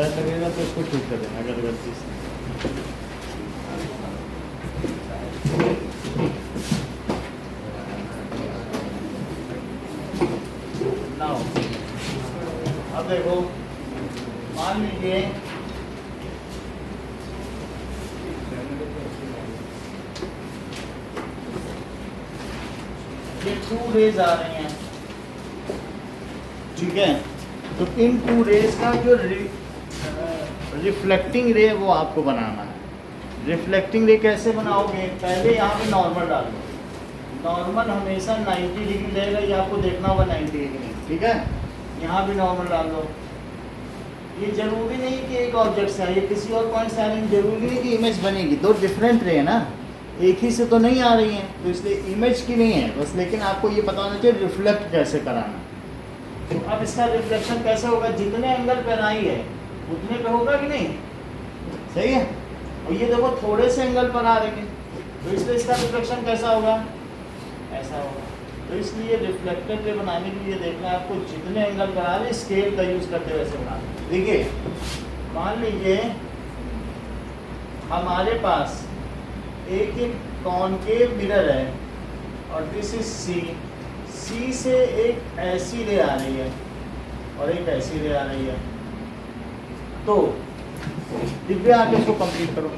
शायद लगेगा तो इसको ठीक कर देना अगर गलती से। नाउ अब देखो, मान लीजिए ये 2 रेज आ रही हैं, ठीक है। तो इन 2 रेज का जो रिफ्लेक्टिंग रे वो आपको बनाना है। रिफ्लेक्टिंग रे कैसे बनाओगे? पहले यहाँ पे नॉर्मल डालो। नॉर्मल हमेशा 90 डिग्री रहेगा, ये आपको देखना होगा 90 डिग्री, ठीक है। यहाँ भी नॉर्मल डाल दो। ये जरूरी नहीं कि एक ऑब्जेक्ट से ये किसी और पॉइंट से आ रही है, जरूरी नहीं कि इमेज बनेगी। 2 डिफरेंट रे है ना, एक ही से तो नहीं आ रही हैं, तो इसलिए इमेज की नहीं है बस। लेकिन आपको ये पता होना चाहिए रिफ्लेक्ट कैसे कराना। तो अब इसका रिफ्लेक्शन कैसे होगा? जितने एंगल पर आई है उतने पे होगा कि नहीं, सही है। और ये देखो थोड़े से एंगल पर आ रही है, तो इसलिए इसका रिफ्लेक्शन कैसा होगा? ऐसा होगा। तो इसलिए रिफ्लेक्टर रे बनाने के लिए देखना है आपको, जितने एंगल पर आ रहे स्केल का यूज करते वैसे बनाना। देखिए मान लीजिए हमारे पास एक कॉनकेव मिरर है और दिस इज सी से एक ऐसी रे आ रही है और एक ऐसी रे आ रही है। तो दिव्या आके इसको कंप्लीट करो,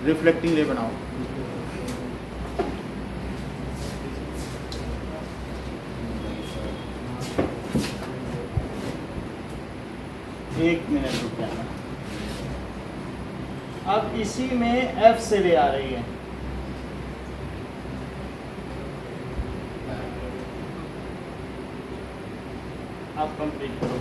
रिफ्लेक्टिंग रे बनाओ। एक मिनट रुक जाना। अब इसी में F से रे आ रही है, आप कंप्लीट करो।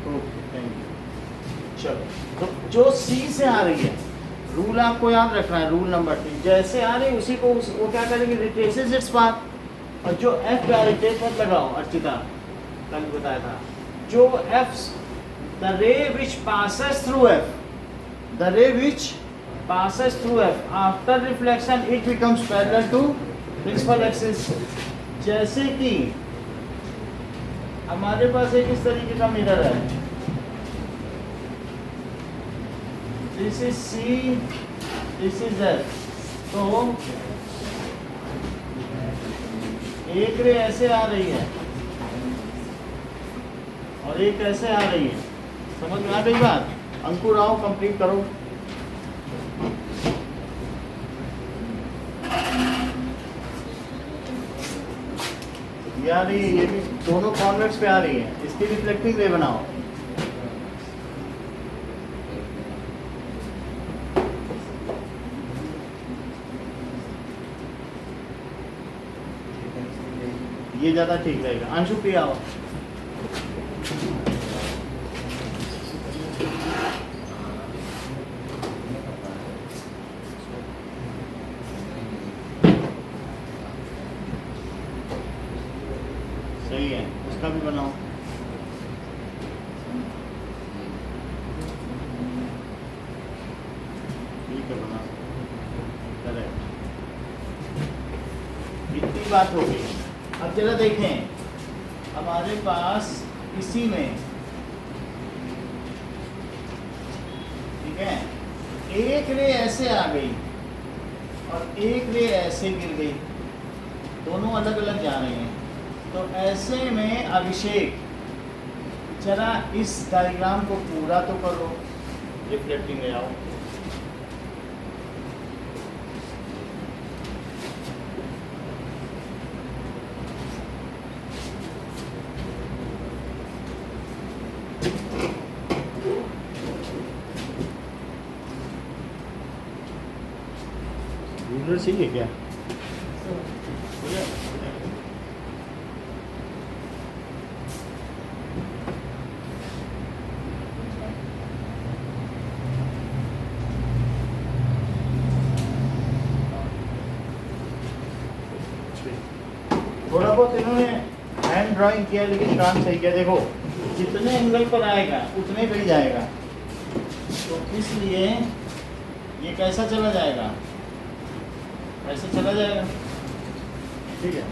Okay thank you. चलो, तो जो C से आ रही है, रूल आपको याद रखना है, रूल नंबर 3। जैसे आ रही है उसी को वो क्या करेंगे, रिट्रेसेस इट्स पाथ। और जो F का रिट्रेस मत लगाओ, अर्चिता कल बताया था। जो F the ray which passes through F, the ray which passes through F after reflection it becomes parallel to principal axis। जैसे कि हमारे पास एक इस तरीके का मिरर है, this is C, this is F। तो एक रे ऐसे आ रही है और एक ऐसे आ रही है, समझ में आ गई बात? अंकुर आओ कंप्लीट करो। ये आ रही है, ये भी दोनों कॉन्वेक्स पे आ रही है, इसकी रिफ्लेक्टिंग रे बनाओ। ये ज्यादा ठीक रहेगा। अंशु प्रिया आओ। सही है, उसका भी बनाओ। ठीक है बनाओ, करेक्ट। इतनी बात हो गई। अब जरा देखें, हमारे पास इसी में, ठीक है, एक रे ऐसे आ गई और एक रे ऐसे गिर गई, दोनों अलग अलग जा रहे हैं। तो ऐसे में अभिषेक जरा इस डायग्राम को पूरा तो करो, रिफ्लेक्टिंग ले आओ। रूलर चाहिए क्या? थोड़ा बहुत इन्होंने हैंड ड्राइंग किया लेकिन काम सही किया। देखो जितने एंगल पर आएगा उतने पे ही जाएगा, तो इसलिए ये कैसा चला जाएगा, ऐसे चला जाएगा, ठीक है।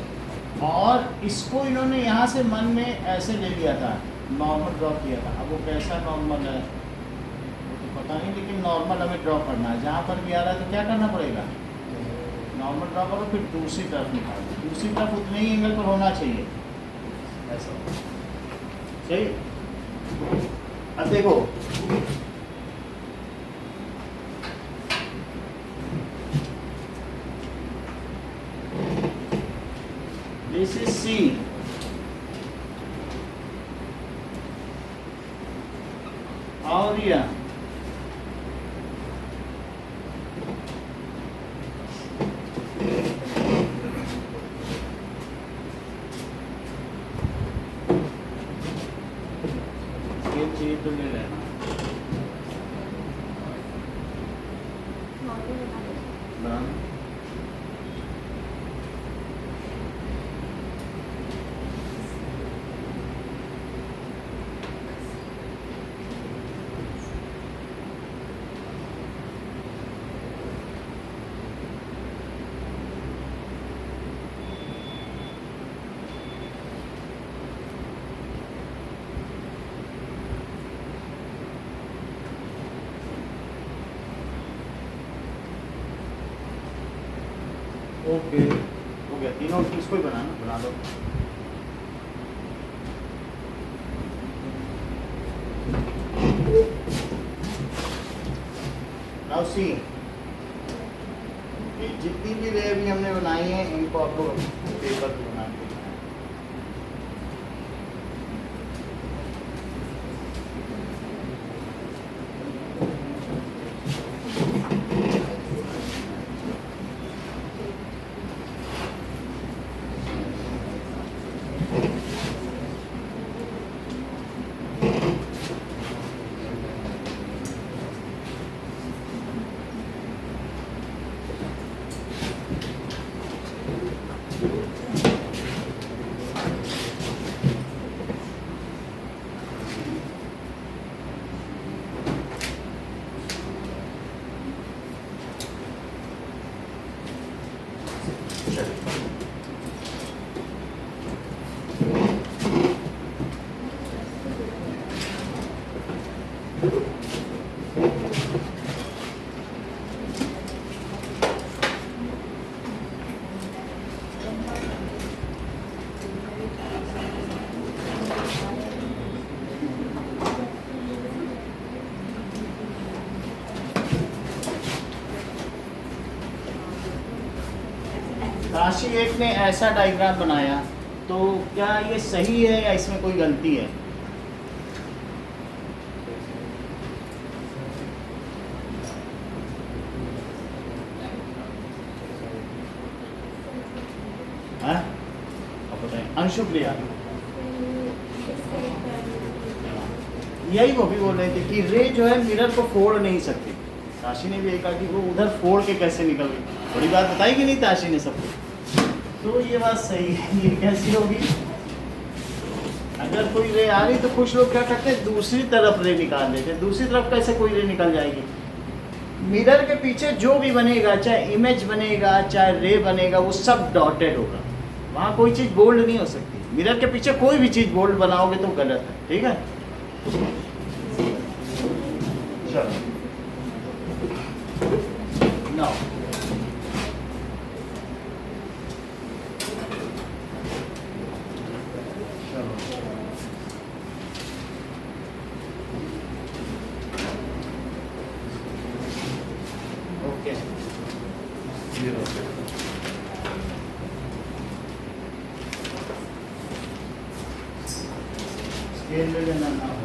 और इसको इन्होंने यहाँ से मन में ऐसे ले लिया था, नॉर्मल ड्रॉ किया था। अब वो कैसा नॉर्मल है वो तो पता नहीं, लेकिन नॉर्मल हमें ड्रॉ करना है। जहाँ पर भी आ रहा है तो क्या करना पड़ेगा, नॉर्मल ड्रॉ करो, फिर दूसरी तरफ निकाल दो। दूसरी तरफ उतने ही एंगल पर होना चाहिए, ऐसा सही। अब देखो दिस इज सी, और यह ये तो ले लेना। Done. ओके हो गया, तीनों इसको ही बनाना, बना लो। नाउ सी, ये जितनी भी रे अभी हमने बनाई है इनको आप लोग पेपर पे बना के दिखाएं। राशि एक ने ऐसा डायग्राम बनाया, तो क्या ये सही है या इसमें कोई गलती है? हाँ? अब बताएं, अंशु प्रिया, यही वो भी बोल रहे थे कि रे जो है मिरर को फोड़ नहीं सकती। ताशी ने भी यही कहा कि वो उधर फोड़ के कैसे निकल गई, बड़ी बात बताई कि नहीं ताशी ने सबको। तो ये बात सही है, ये कैसी होगी, अगर कोई रे आ रही तो कुछ लोग क्या करते हैं दूसरी तरफ रे निकाल देते हैं। दूसरी तरफ कैसे कोई रे निकल जाएगी? मिरर के पीछे जो भी बनेगा, चाहे इमेज बनेगा चाहे रे बनेगा, वो सब डॉटेड होगा, वहाँ कोई चीज़ बोल्ड नहीं हो सकती। मिरर के पीछे कोई भी चीज़ बोल्ड बनाओगे तो गलत है, ठीक है। चलो नाउ ओके, स्केल ले लेना ना हो।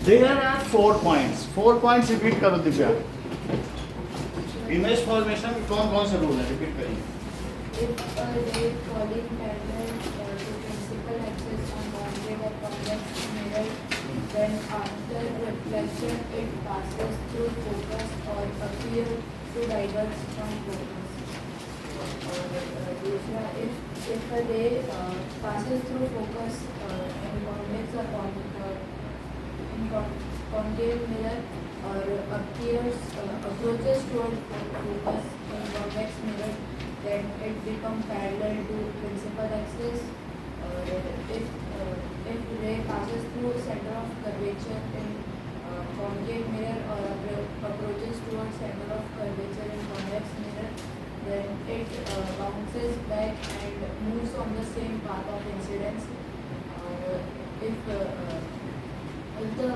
There are 4 points. 4 points repeat करो दिव्या। इमेज फॉर्मेशन में कौन कौन से रूल है, रिपीट करिए। If a ray falling parallel to principal axis on bounded or convex mirror, then after reflection it passes through focus or appear to diverge from focus. दूसरा, if a ray passes through focus in convex or concave mirror or approaches toward focus in convex mirror, then it become parallel to principal axis. If ray passes through center of curvature in concave mirror or approaches towards center of curvature in convex mirror, then it bounces back and moves on the same path of incidence. If the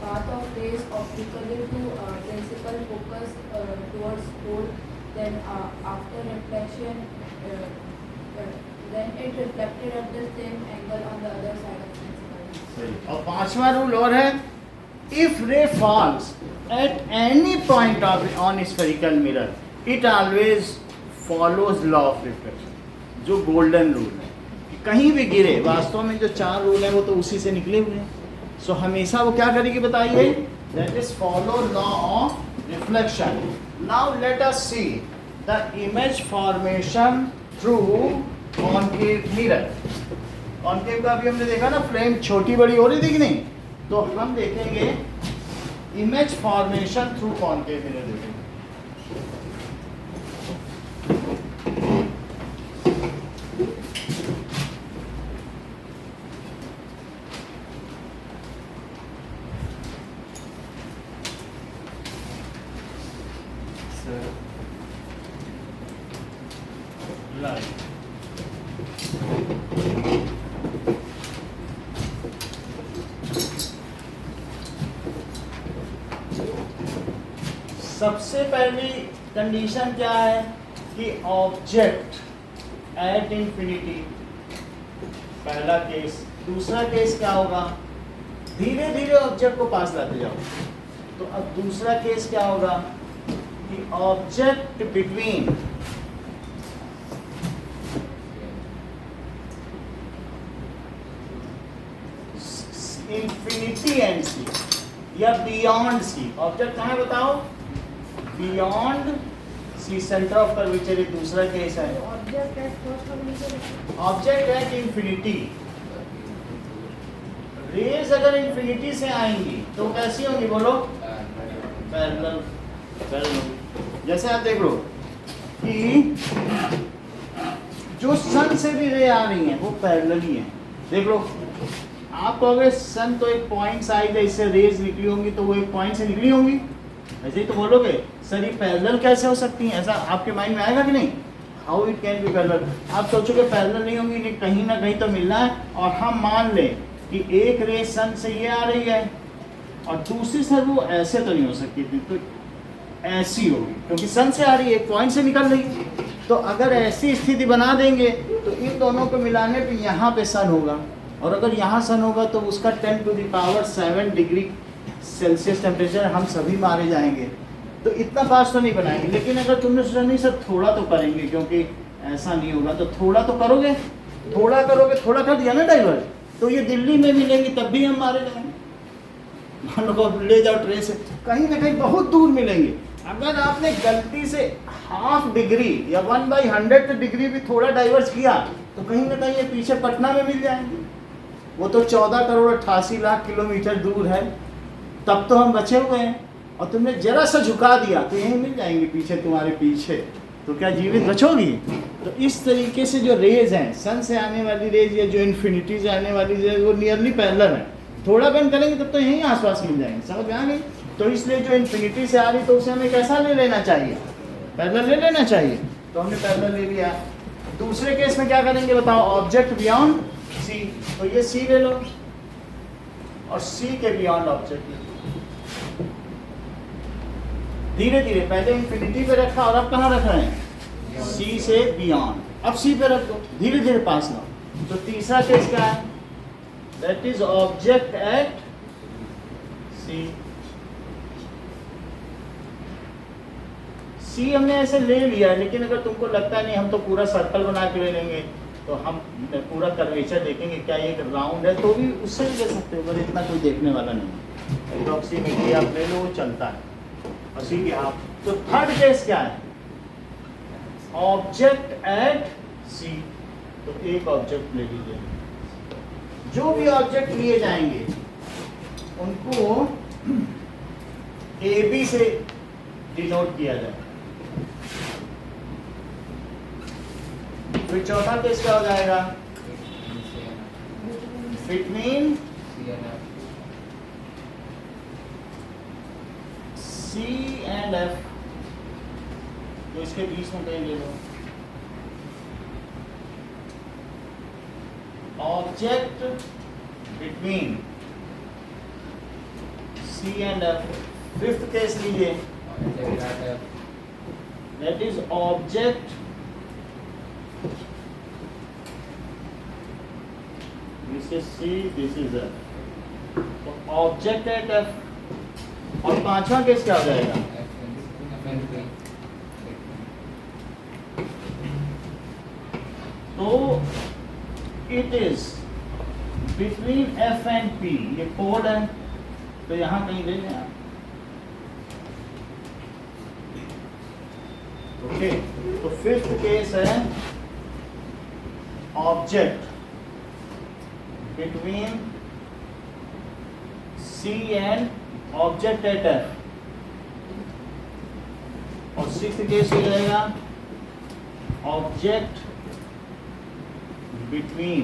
path of rays optically to principal focus towards pole, then after reflection, then it reflected at the same angle on the other side of principal. और पांचवा rule और है, if ray falls at any point on spherical mirror, it always follows law of reflection, जो golden rule है कि कहीं भी गिरे, वास्तव में जो 4 रूल है वो तो उसी से निकले हुए हैं। सो हमेशा वो क्या करेगी बताइए, that is follow law of reflection. Now let us see the image formation through concave mirror. Concave का भी हमने देखा ना, फ्रेम छोटी बड़ी हो रही थी कि नहीं, तो हम देखेंगे image formation through concave mirror देखेंगे। सबसे पहली कंडीशन क्या है कि ऑब्जेक्ट एट इंफिनिटी, पहला केस। दूसरा केस क्या होगा, धीरे धीरे ऑब्जेक्ट को पास लाते जाओ। तो अब दूसरा केस क्या होगा कि object between infinity and C या बियॉन्ड सी। ऑब्जेक्ट कहाँ है बताओ, beyond C, centre of curvature एक दूसरा केस है। ऑब्जेक्ट एट इंफिनिटी, रेज अगर इंफिनिटी से आएंगी तो कैसी होंगी बोलो, पैरेलल। जैसे आप देख लो कि जो सन से भी रे आ रही हैं वो पैरेलल ही है। देख लो, आप कहोगे सन तो एक पॉइंट साइड है, इससे रेज निकली होंगी तो वो एक पॉइंट से निकली होंगी, ऐसे ही तो बोलोगे। सर ये पैरेलल कैसे हो सकती हैं, ऐसा आपके माइंड में आएगा कि नहीं, how it can be parallel. आप सोचोगे पैरेलल नहीं होंगी, नहीं कहीं ना कहीं तो मिलना है। और हम मान लें कि एक रे सन से ये आ रही है और दूसरी सर वो ऐसे तो नहीं हो सकती थी, तो ऐसी होगी क्योंकि सन से आ रही है, एक पॉइंट से निकल रही है। तो अगर ऐसी स्थिति बना देंगे तो इन दोनों को मिलाने पे यहाँ पे सन होगा, और अगर यहाँ सन होगा तो उसका 10⁷ डिग्री सेल्सियस टेम्परेचर हम सभी मारे जाएंगे। तो इतना पास तो नहीं बनाएंगे, लेकिन अगर तुमने सोचा नहीं सर थोड़ा तो करेंगे क्योंकि ऐसा नहीं होगा, तो थोड़ा तो करोगे, थोड़ा करोगे, थोड़ा कर दिया ना डाइवर्ट, तो ये दिल्ली में मिलेंगी तब भी हम मारे जाएंगे। मान लो ले जाओ ट्रेन से, कहीं ना कहीं बहुत दूर मिलेंगे। अगर आपने गलती से ½ डिग्री या 1/100 डिग्री भी थोड़ा डाइवर्स किया तो कहीं ना कहीं ये पीछे पटना में मिल जाएंगे। वो तो 14,88,00,000 किलोमीटर दूर है, तब तो हम बचे हुए हैं। और तुमने जरा सा झुका दिया तो यहीं मिल जाएंगे पीछे, तुम्हारे पीछे, तो क्या जीवित बचोगी। तो इस तरीके से जो रेज हैं, सन से आने वाली रेज या जो इन्फिनिटी से आने वाली रेज, वो नियरली पैरेलल है। थोड़ा बंद करेंगे तब तो यहीं आसपास मिल जाएंगे, समझ में आ गई। तो इसलिए जो इन्फिनिटी से आ रही तो उसे हमें कैसा ले लेना चाहिए, पैरेलल ले लेना चाहिए। तो हमने पैरेलल ले लिया। दूसरे केस में क्या करेंगे बताओ, ऑब्जेक्ट बियॉन्ड सी, तो ये सी ले लो और सी के बियॉन्ड ऑब्जेक्ट ले लो। धीरे धीरे पहले इंफिनिटी पे रखा और अब कहाँ रख रहे हैं, सी से बियॉन्ड। अब सी पे रख दो, धीरे धीरे पास लाओ। तो तीसरा केस क्या है, दैट इज ऑब्जेक्ट एट सी हमने ऐसे ले लिया, लेकिन अगर तुमको लगता है नहीं हम तो पूरा सर्कल बना के ले लेंगे, तो हम पूरा कर्वेचर देखेंगे क्या ये एक राउंड है, तो भी उससे भी ले सकते हो, पर इतना कोई देखने वाला नहीं है। अप्रॉक्सीमेटली आप ले लो, वो चलता है। और सी के आप तो थर्ड केस क्या है, ऑब्जेक्ट एट सी। तो एक ऑब्जेक्ट ले लीजिए, जो भी ऑब्जेक्ट लिए जाएंगे उनको ए बी से डिनोट किया जाए। फिर चौथा केस क्या हो जाएगा, बिटवीन सी एंड एफ, तो इसके बीच में कहीं ले लो, object between C and F. Fifth case लीजिए, that is object this is C, this is F, तो ऑब्जेक्ट एट एफ। और पांचवा केस क्या हो जाएगा, तो it is between F and P, ये कोड है, तो यहां कहीं ले लें आप। ओके, तो फिफ्थ केस है object between C and object at F. और सिक्स्थ केस हो जाएगा object between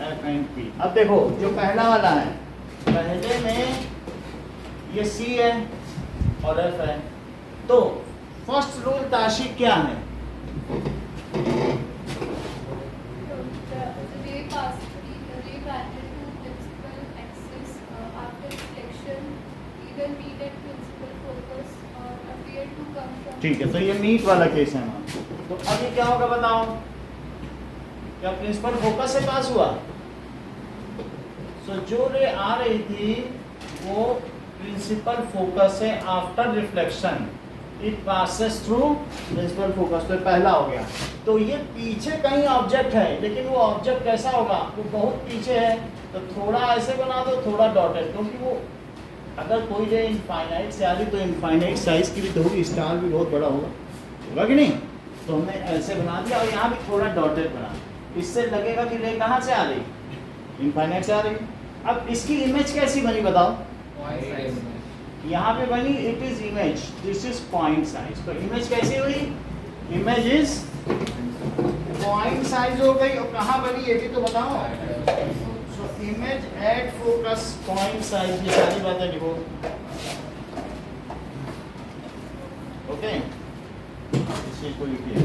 F and P. अब देखो जो पहला वाला है, पहले में ये सी है और एफ है, तो फर्स्ट रूल ताशी क्या है, ठीक है, तो ये मीट वाला केस है ना। तो अब ये क्या होगा बताओ, क्या प्रिंसिपल फोकस से पास हुआ? सो जो रे आ रही थी वो प्रिंसिपल फोकस से after reflection it passes through principal focus, तो पहला हो गया। तो ये पीछे कहीं ऑब्जेक्ट है, लेकिन वो ऑब्जेक्ट कैसा होगा, वो बहुत पीछे है, तो थोड़ा ऐसे बना दो, थोड़ा डॉटेड, क्योंकि वो अगर कोई रे इनफाइनाइट से आ रही तो इनफाइनाइट साइज की भी तो होगी, स्टार भी बहुत बड़ा होगा कि नहीं, तो हमने ऐसे बना दिया और यहाँ भी थोड़ा डॉटेड बना, इससे लगेगा कि रे कहाँ से आ रही, इनफाइनाइट से आ रही। अब इसकी इमेज कैसी बनी बताओ, यहाँ पे बनी it is image, this is point size, तो इमेज कैसी हुई, इमेज इज पॉइंट साइज हो गई, और कहाँ बनी ये भी तो बताओ, सो image at focus point size, ये सारी बातें लिखो। ओके, इस चीज को लिखिए,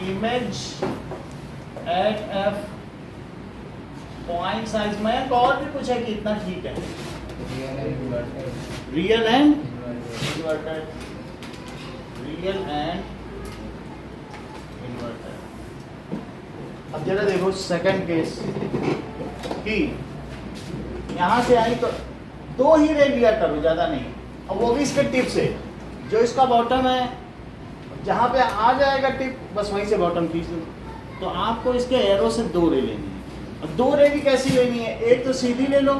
image at F point size में और भी पूछा कि इतना ठीक है, real and inverted, real and inverted. अब जरा देखो सेकंड केस कि यहां से आई तो दो ही रे लिया करो, ज्यादा नहीं, और वो भी इसके टिप से, जो इसका बॉटम है जहां पे आ जाएगा टिप बस वहीं से बॉटम खींच दो। तो आपको इसके एरो से दो रे लेनी है, और दो रे भी कैसी लेनी है, एक तो सीधी ले लो,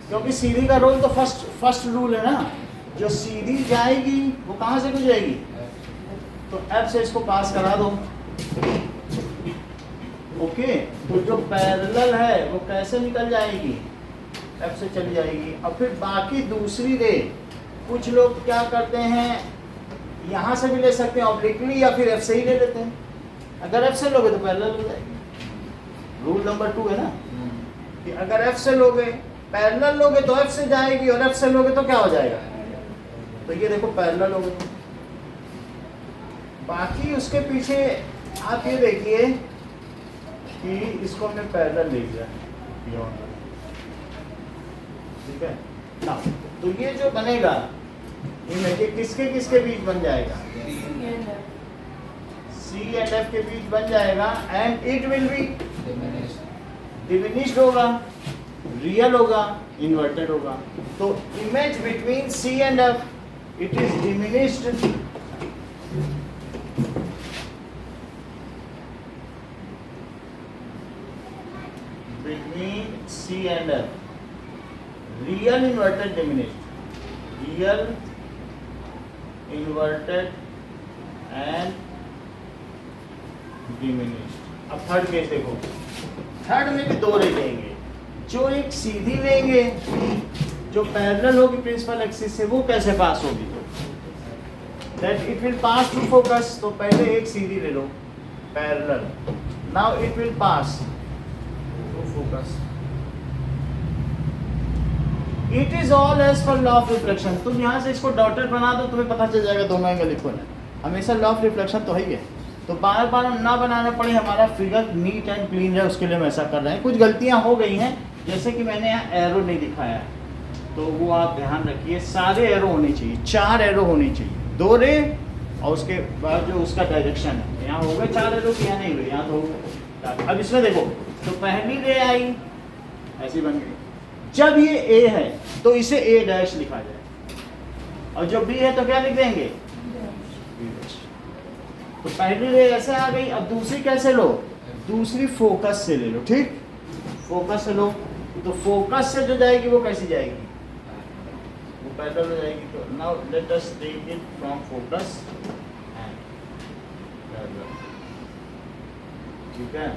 क्योंकि सीधी का रोल तो फर्स्ट रूल है ना, जो सीधी जाएगी वो कहाँ से गुजरेगी, तो एफ से इसको पास करा दो। ओके, तो जो पैरेलल है वो कैसे निकल जाएगी, एफ से चली जाएगी। और फिर बाकी दूसरी रे कुछ लोग क्या करते हैं, यहाँ से भी ले सकते हैं ऑब्लिकली, या फिर एफ से ही ले लेते हैं। अगर एफ से लोगे तो पैरेलल हो जाएगी, रूल नंबर 2 है ना, कि अगर एफ से लोगे, पैरेलल लोगे तो एफ से जाएगी, और एफ से लोगे तो क्या हो जाएगा, तो ये देखो पैरेलल लोगे तो। बाकी उसके पीछे आप ये देखिए कि इसको हमने पैरेलल ले लिया, ठीक है ना, तो ये जो बनेगा इनमें कि किसके किसके बीच बन जाएगा, सी एंड एफ के बीच बन जाएगा, and it will be diminished होगा, रियल होगा, इन्वर्टेड होगा। तो image between C and F, it is diminished between C and F, real inverted diminished, real inverted and diminished। अब थर्ड केस देखो, थर्ड में भी दो रे लेंगे, जो एक सीधी लेंगे जो पैरेलल होगी प्रिंसिपल एक्सिस से, वो कैसे पास होगी, that it will pass through focus. तो पहले एक सीधी ले लो parallel, now it will pass focus. It is all as per law of reflection. तुम यहाँ से इसको डॉटेड बना दो, तुम्हें पता चल जाएगा दोनों एंगल इक्वल है, हमेशा लॉ ऑफ रिफ्लेक्शन तो है ही है। तो बार बार हम ना बनाना पड़े, हमारा फिगर नीट एंड क्लीन है, उसके लिए हम ऐसा कर रहे हैं। कुछ गलतियाँ हो गई हैं, जैसे कि मैंने यहाँ एरो नहीं दिखाया है, तो वो आप ध्यान रखिए। सारे एरो होने चाहिए, 4 एरो होनी चाहिए, 2 रे और उसके बाद जो उसका डायरेक्शन है। यहाँ हो गए 4 एरो, यहाँ नहीं हुए, यहाँ तो हो गए। अब इसमें देखो, तो पहली रे आई ऐसी बन गई। जब ये ए है तो इसे ए डैश लिखा जाए, और जब बी है तो क्या लिख देंगे, बी डैश। तो पहली रे ऐसे आ गई। अब दूसरी कैसे लो, दूसरी फोकस से ले लो, ठीक, फोकस से लो। तो फोकस से जो जाएगी वो कैसी जाएगी, वो पैरेलल हो जाएगी। तो now let us take it from focus and parallel, ठीक है।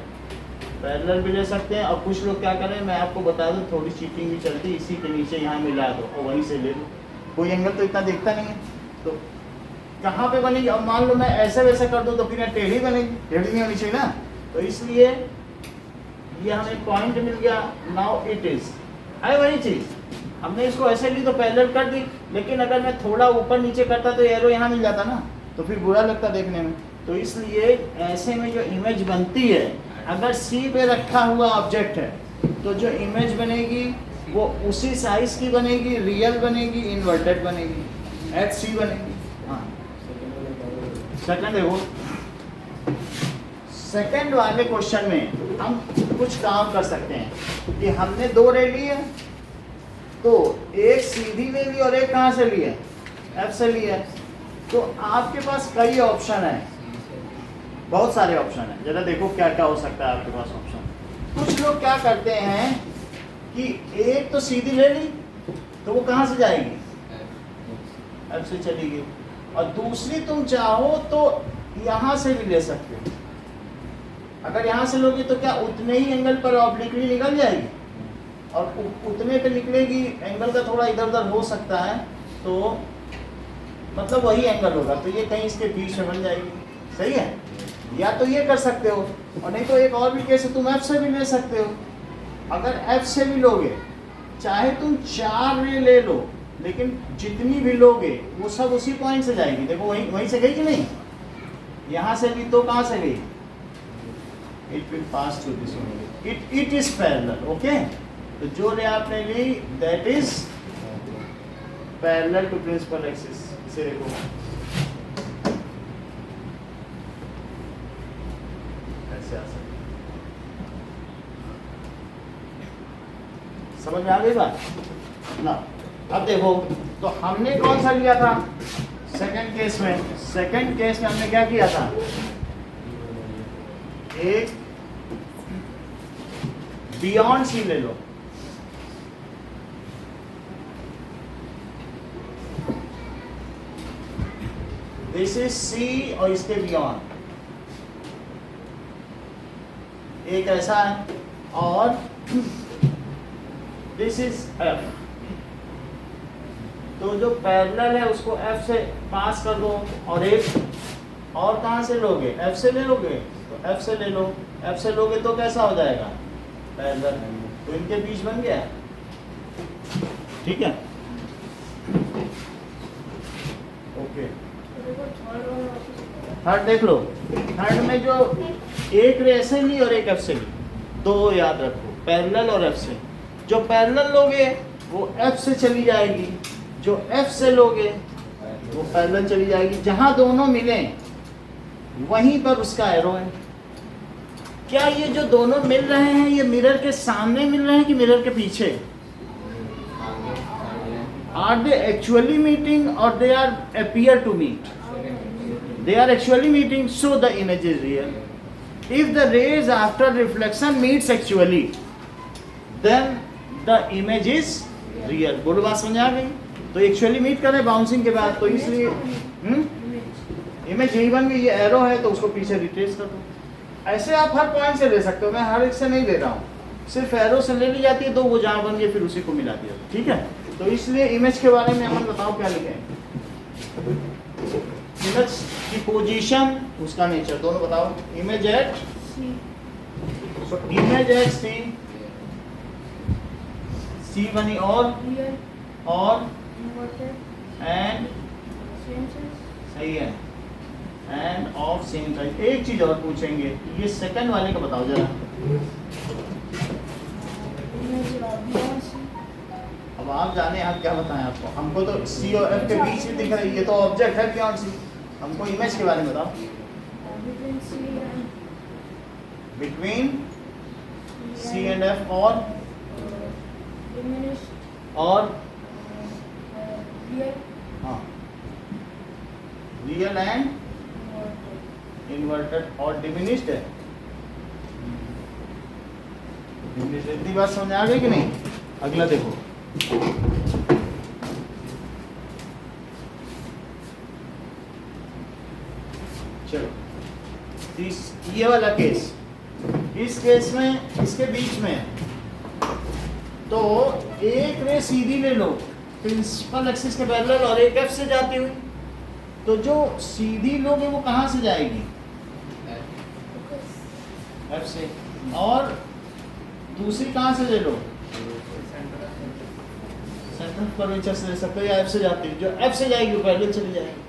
पैरेलल भी ले सकते हैं। और कुछ लोग क्या करें, मैं आपको बता दूं, थोड़ी चीटिंग भी चलती है, इसी के नीचे यहाँ मिला दो और वहीं से ले लो। कोई एंगल तो इतना दिखता नहीं है, तो कहाँ पे बनेगी। अब मान लो मैं ऐसे वैसे कर दूं तो फिर टेढ़ी बनेगी, टेढ़ी नहीं होनी चाहिए ना। तो इसलिए ये हमें पॉइंट मिल गया। नाउ इट इज है वही चीज़, हमने इसको ऐसे ली तो पैरेलल कर दी, लेकिन अगर मैं थोड़ा ऊपर नीचे करता तो एरो यहाँ मिल जाता ना, तो फिर बुरा लगता देखने में। तो इसलिए ऐसे में जो इमेज बनती है, अगर सी पे रखा हुआ ऑब्जेक्ट है तो जो इमेज बनेगी वो उसी साइज की बनेगी, रियल बनेगी, इन्वर्टेड बनेगी, एच सी बनेगी। हाँ, सेकंड देखो, सेकंड वाले क्वेश्चन में हम कुछ काम कर सकते हैं कि हमने 2 रे ली है, तो एक सीधी ले ली और एक कहाँ से ली है, एफ से ली है। तो आपके पास कई ऑप्शन है, बहुत सारे ऑप्शन है। जरा देखो क्या क्या हो सकता है आपके पास ऑप्शन। कुछ लोग क्या करते हैं कि एक तो सीधी ले ली तो वो कहाँ से जाएगी, एफ से चली गई, और दूसरी तुम चाहो तो यहाँ से भी ले सकते हो। अगर यहाँ से लोगे तो क्या उतने ही एंगल पर ऑब्लिकली निकल जाएगी, और उतने पे निकलेगी, एंगल का थोड़ा इधर उधर हो सकता है, तो मतलब वही एंगल होगा, तो ये कहीं इसके बीच में बन जाएगी। सही है, या तो ये कर सकते हो, और नहीं तो एक और भी केस है, तुम एफ से भी ले सकते हो। अगर एफ से भी लोगे, चाहे तुम 4 रे ले लो, लेकिन जितनी भी लोगे वो सब उसी पॉइंट से जाएगी। देखो वहीं से गई कि नहीं, यहाँ से भी तो कहाँ से गई, it will pass through this only, it is parallel. Okay, तो जो रे आपने ली that is parallel to principal axis. इसे देखो, ऐसे आ सकता, समझ में आ गई बात ना। अब देखो, तो हमने कौन सा लिया था सेकंड केस में, सेकंड केस में हमने क्या किया था, एक बियॉन्ड सी ले लो, दिस इज सी और इसके बियॉन्ड एक ऐसा है, और दिस इज एफ। तो जो पैरेलल है उसको एफ से पास कर दो, और एक और कहाँ से लोगे, एफ से ले लोगे, तो एफ से ले लो। एफ से लोगे तो कैसा हो जाएगा, पैरेलल, तो इनके बीच बन गया। ठीक है, ओके। थर्ड देख लो, थर्ड में जो एक रे ऐसे ली और एक एफ से ली, 2 याद रखो, पैरेलल और एफ से। जो पैरेलल लोगे वो एफ से चली जाएगी, जो एफ से लोगे वो पैरेलल चली जाएगी। जहां दोनों मिले वहीं पर उसका एरो है। क्या ये जो दोनों मिल रहे हैं ये मिरर के सामने मिल रहे हैं कि मिरर के पीछे? आर दे एक्चुअली मीटिंग और they are appear to meet? They are actually meeting, so the image is real. If the rays after reflection meets actually, then the image is real. बोलो बात समझ आ गई? तो actually meet कर रहे हैं bouncing के बाद, तो इसलिए इमेज यही बन गई। ये एरो है तो उसको पीछे रिट्रेस कर दो। ऐसे आप हर पॉइंट से ले सकते हो, मैं हर एक से नहीं ले रहा हूँ, सिर्फ एरो से ले ली जाती है, तो वो जहाँ बन गई फिर उसी को मिला दिया। ठीक है, तो इसलिए इमेज के बारे में हम बताओ क्या लिखे हैं। इमेज की पोजीशन, उसका नेचर, दोनों बताओ। Image at so image at C बनी और एंड सही है, एंड ऑफ सेम साइज। एक चीज और पूछेंगे, ये सेकंड वाले का बताओ जरा। अब आप जाने आप क्या बताएं आपको, हमको तो सी और एफ के बीच में दिख रही है, ये तो ऑब्जेक्ट है बियॉन्ड सी। हमको इमेज के बारे में बताओ। बिटवीन सी एंड एफ और हाँ रियल एंड इन्वर्टेड और डिमिनिश्ड है। डिमिनिश्ड, इतनी बात समझ आ गई कि नहीं? अगला देखो, चलो ये वाला केस, इस केस में इसके बीच में तो एक रे सीधी ले लो प्रिंसिपल एक्सिस के पैरेलल और एक एफ से जाती हुई, तो जो सीधी लोगे वो कहाँ से जाएगी? एफ से। और दूसरी कहाँ से ले लो? सेंटर कर्वेचर से ले सकते हो, या एफ से जाती है, जो एफ से जाएगी वो पैरेलल चली जाएगी।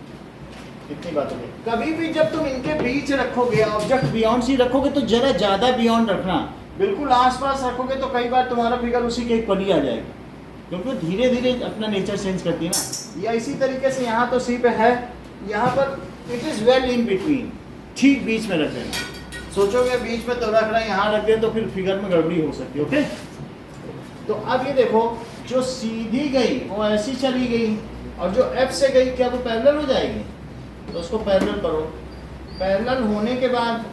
इतनी बात हो गई। कभी भी जब तुम इनके बीच रखोगे, ऑब्जेक्ट बियॉन्ड सी रखोगे तो जरा ज्यादा बियॉन्ड रखना, बिल्कुल आसपास रखोगे तो कई बार तुम्हारा फिगर उसी के ऊपर ही आ जाएगा, क्योंकि धीरे धीरे अपना नेचर चेंज करती है ना। या इसी तरीके से यहाँ तो सी पे है, यहाँ पर it is well in between, ठीक बीच में रख देना। सोचोगे बीच में तो रख रहे हैं, यहाँ रख दें तो फिर फिगर में गड़बड़ी हो सकती है। ओके, तो अब ये देखो, जो सीधी गई वो ऐसी चली गई, और जो एफ से गई क्या वो पैरेलल हो जाएगी? तो उसको पैरेलल करो। पैरेलल होने के बाद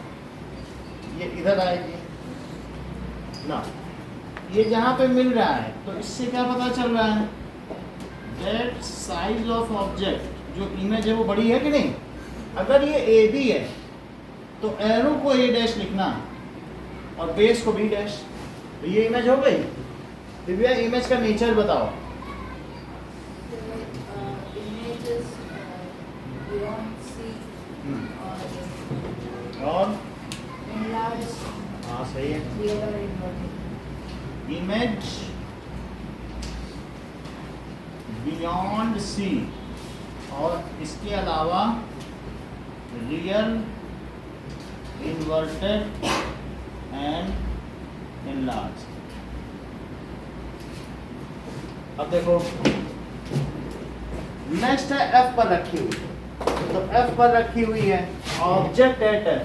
ये इधर आएगी ना, ये जहाँ पे मिल रहा है, तो इससे क्या पता चल रहा है? दैट साइज ऑफ ऑब्जेक्ट, जो इमेज है वो बड़ी है कि नहीं? अगर ये ए बी है तो एरो को ए डैश लिखना और बेस को बी डैश, तो ये इमेज हो गई। दिव्या, इमेज का नेचर बताओ। और हाँ सही है, इमेज बियॉन्ड सी, और इसके अलावा रियल, इन्वर्टेड एंड इनलार्ज। अब देखो नेक्स्ट है एफ पर रखी हुई, तो एफ पर रखी हुई है ऑब्जेक्ट एट है,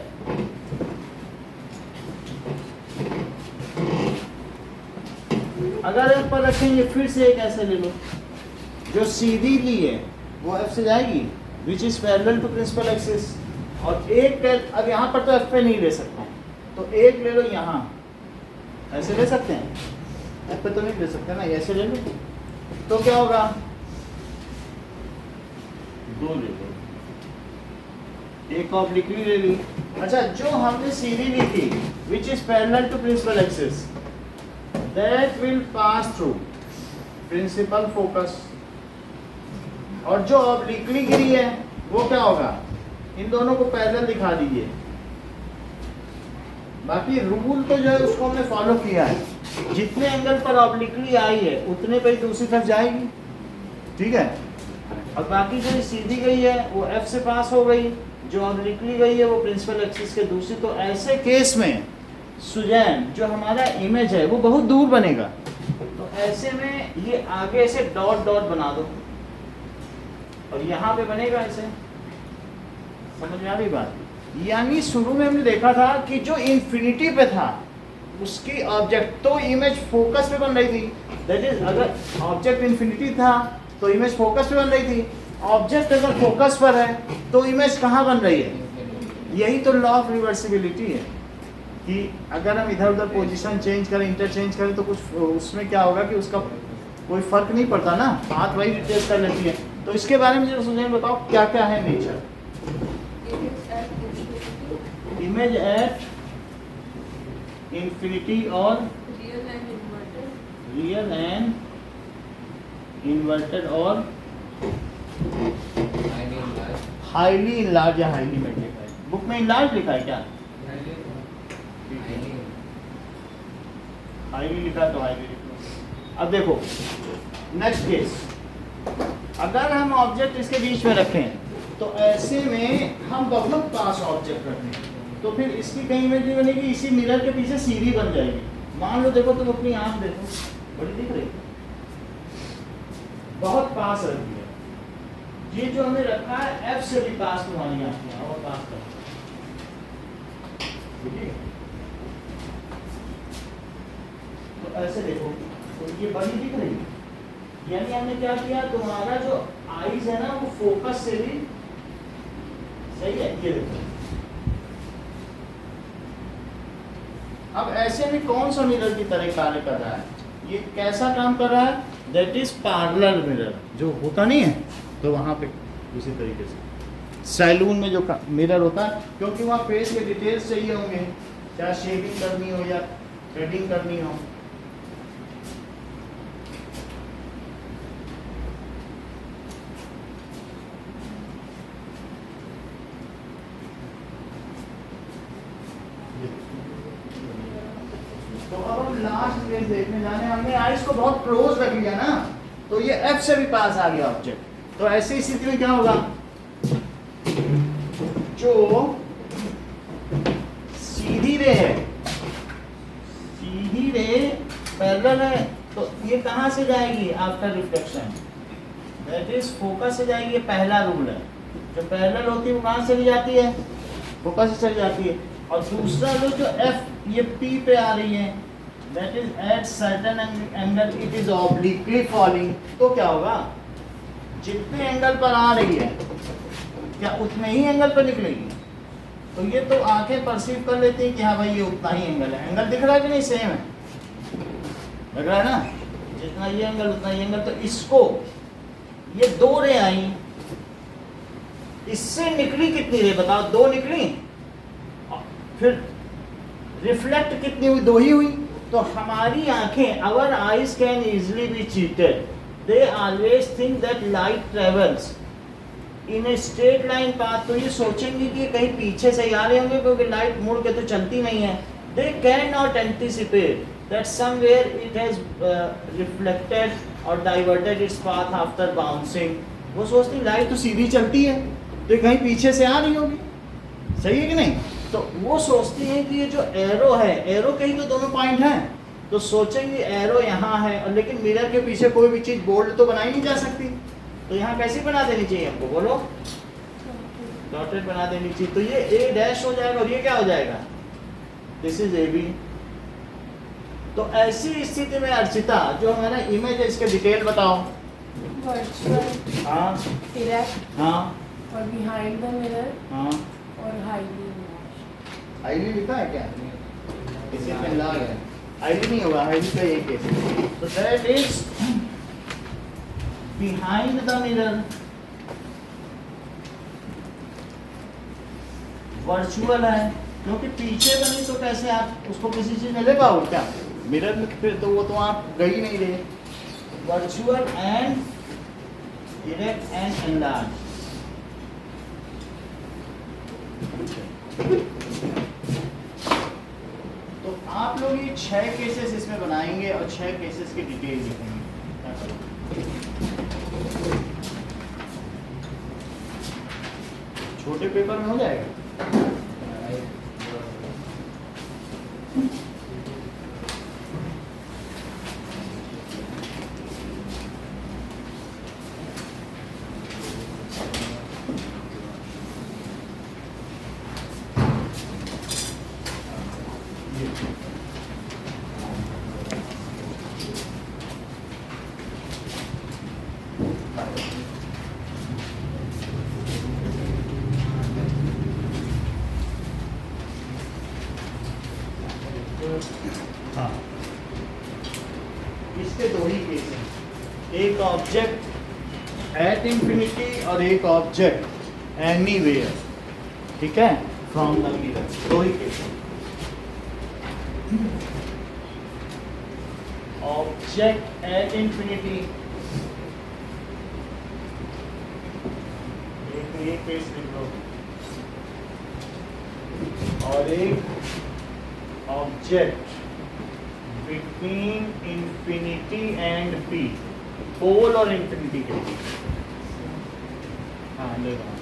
अगर एफ पर रखेंगे फिर से एक ऐसे ले लो, जो सीधी ली है वो एफ से जाएगी, which is parallel to principal axis, और एक अब यहाँ पर तो एफ पे नहीं ले सकते हैं, तो एक ले लो यहाँ, ऐसे ले सकते हैं, एफ पे तो नहीं ले सकते ना, ऐसे ले लो, तो क्या होगा? दो ले लो, एक ऑब्लिकली ले ली। अच्छा, जो हमने सीधी ली थी which is parallel to principal axis, that will pass through principal focus, और जो ऑब्लिकली गिरी है वो क्या होगा? इन दोनों को पैरेलल दिखा दीजिए। बाकी रूल तो जो है उसको हमने फॉलो किया है, जितने एंगल पर ऑब्लिकली आई है उतने पे ही दूसरी तरफ जाएगी। ठीक है, और बाकी जो सीधी गई है वो एफ से पास हो गई, जो ऑब्लिकली गई है वो प्रिंसिपल एक्सिस के दूसरी। तो ऐसे केस में सुजैन जो हमारा इमेज है वो बहुत दूर बनेगा, तो ऐसे में ये आगे से डॉट डॉट बना दो, और यहाँ पे बनेगा ऐसे। समझ में आ रही बात? यानी शुरू में हमने देखा था कि जो इन्फिनिटी पे था उसकी ऑब्जेक्ट तो इमेज फोकस पे बन रही थी, दैट इज अगर ऑब्जेक्ट इन्फिनिटी था तो इमेज फोकस पे बन रही थी। ऑब्जेक्ट अगर फोकस पर है तो इमेज कहाँ बन रही है? यही तो लॉ ऑफ रिवर्सिबिलिटी है कि अगर हम इधर उधर पोजीशन चेंज करें, इंटरचेंज करें तो कुछ उसमें क्या होगा कि उसका कोई फर्क नहीं पड़ता ना, बात वही डिटेल कर लेती है। तो इसके बारे में मुझे बताओ क्या क्या है नेचर। इमेज एट इंफिनिटी और रियल एंड इन्वर्टेड और हाईली इनलार्ज या हाईली मैग्नीफाइड। बुक में इनलार्ज लिखा है क्या? हाईली लिखा है तो हाईली लिखो। अब देखो नेक्स्ट केस, अगर हम ऑब्जेक्ट इसके बीच में रखें तो ऐसे में हम बहुत पास ऑब्जेक्ट रखें तो फिर इसकी कहीं इमेज नहीं बनेगी, इसी मिरर के पीछे सीधी बन जाएगी। मान लो देखो तुम अपनी आंख देखो, बड़ी दिख रही, बहुत पास रखी है। ये जो हमने रखा है एफ से भी पास तुम्हारी आंख में और पास कर, ठीक है? तो ऐसे देखो तो ये बड़ी दिख रही है, यानी हमने क्या किया, तुम्हारा जो आईज है ना वो फोकस से भी सही है। ये देखो अब ऐसे में कौन सा मिरर की तरह कार्य कर रहा है, ये कैसा काम कर रहा है? दैट इज पैरेलल मिरर, जो होता नहीं है तो वहां पे उसी तरीके से सैलून में जो मिरर होता है, क्योंकि वहाँ फेस के डिटेल्स चाहिए होंगे, चाहे शेविंग करनी हो या थ्रेडिंग करनी हो। तो अब हम लास्ट केस देखने जाने, हमने आइस को बहुत क्लोज रख लिया ना, तो ये एफ से भी पास आ गया ऑब्जेक्ट। तो ऐसी स्थिति में क्या होगा, जो सीधी रे है, सीधी रे पैरेलल है, तो ये कहां से जाएगी after reflection? That is focus से जाएगी। ये पहला रूल है, जो पैरेलल होती है वो कहां से चली जाती है? फोकस से चली जाती है। और दूसरा रूल जो एफ ये पी पे आ रही है, that is at certain angle it is obliquely falling. तो क्या होगा, जितने एंगल पर आ रही है क्या उतने ही एंगल पर निकलेगी। तो ये तो आंखें परसीव कर लेती हैं कि हाँ भाई ये उतना ही एंगल है। एंगल दिख रहा है कि नहीं? सेम है, लग रहा है ना, जितना ये एंगल उतना ही एंगल। तो इसको ये दो रे आई, इससे निकली कितनी रे बताओ? दो निकली, फिर रिफ्लेक्ट कितनी हुई? दो ही हुई। तो हमारी आंखें, our eyes can easily be cheated, they always think that light travels in a straight line path. तो ये सोचेंगे कि कहीं पीछे से ही आ रहे होंगे, क्योंकि लाइट मुड़ के तो चलती नहीं है। They can not anticipate that somewhere it has reflected और diverted its path after bouncing. वो सोचती लाइट तो सीधी चलती है, तो ये कहीं पीछे से आ रही होगी, सही है कि नहीं? तो वो सोचती हैं कि ये जो एरो है, एरो कहीं तो दोनों पॉइंट हैं, तो सोचेंगे एरो यहाँ है, और लेकिन मिरर के पीछे कोई भी चीज़ बोल्ड तो बनाई नहीं जा सकती। तो यहाँ कैसी बना देनी चाहिए हमको, बोलो? डॉटेड बना देनी चाहिए। तो ये ए डैश हो जाएगा और ये क्या हो जाएगा? This is A B. तो ऐसी स्थिति में अर्चिता, जो हमारा इमेज है, इसके डिटेल बताओ। वर्चुअल, हाँ डायरेक्ट, हाँ और बिहाइंड द मिरर, हाँ। और हाईली। हाईली लिखा है क्या? इसी में लाग है, हाईली नहीं होगा, हाईली का एक केस। तो that is behind the mirror, virtual है, क्योंकि पीछे बनी तो कैसे आप उसको किसी चीज में ले पाओ क्या? मिरर में फिर तो वो तो आप गई नहीं रहे। Virtual and direct and enlarge. तो आप लोग ये 6 केसेस इसमें बनाएंगे और 6 केसेस की डिटेल लिखेंगे। छोटे पेपर में हो जाएगा। हाँ, इसके दो ही केस हैं, एक ऑब्जेक्ट एट इंफिनिटी और एक ऑब्जेक्ट एनीवेयर, ठीक है, फ्रॉम द मिरर, दो ही केस हैं। ऑब्जेक्ट एट इंफिनिटी, एक ये केस लिख लो, और एक object between infinity and P, pole और इंफिनिटी के बीच। हाँ ले रहा हूँ।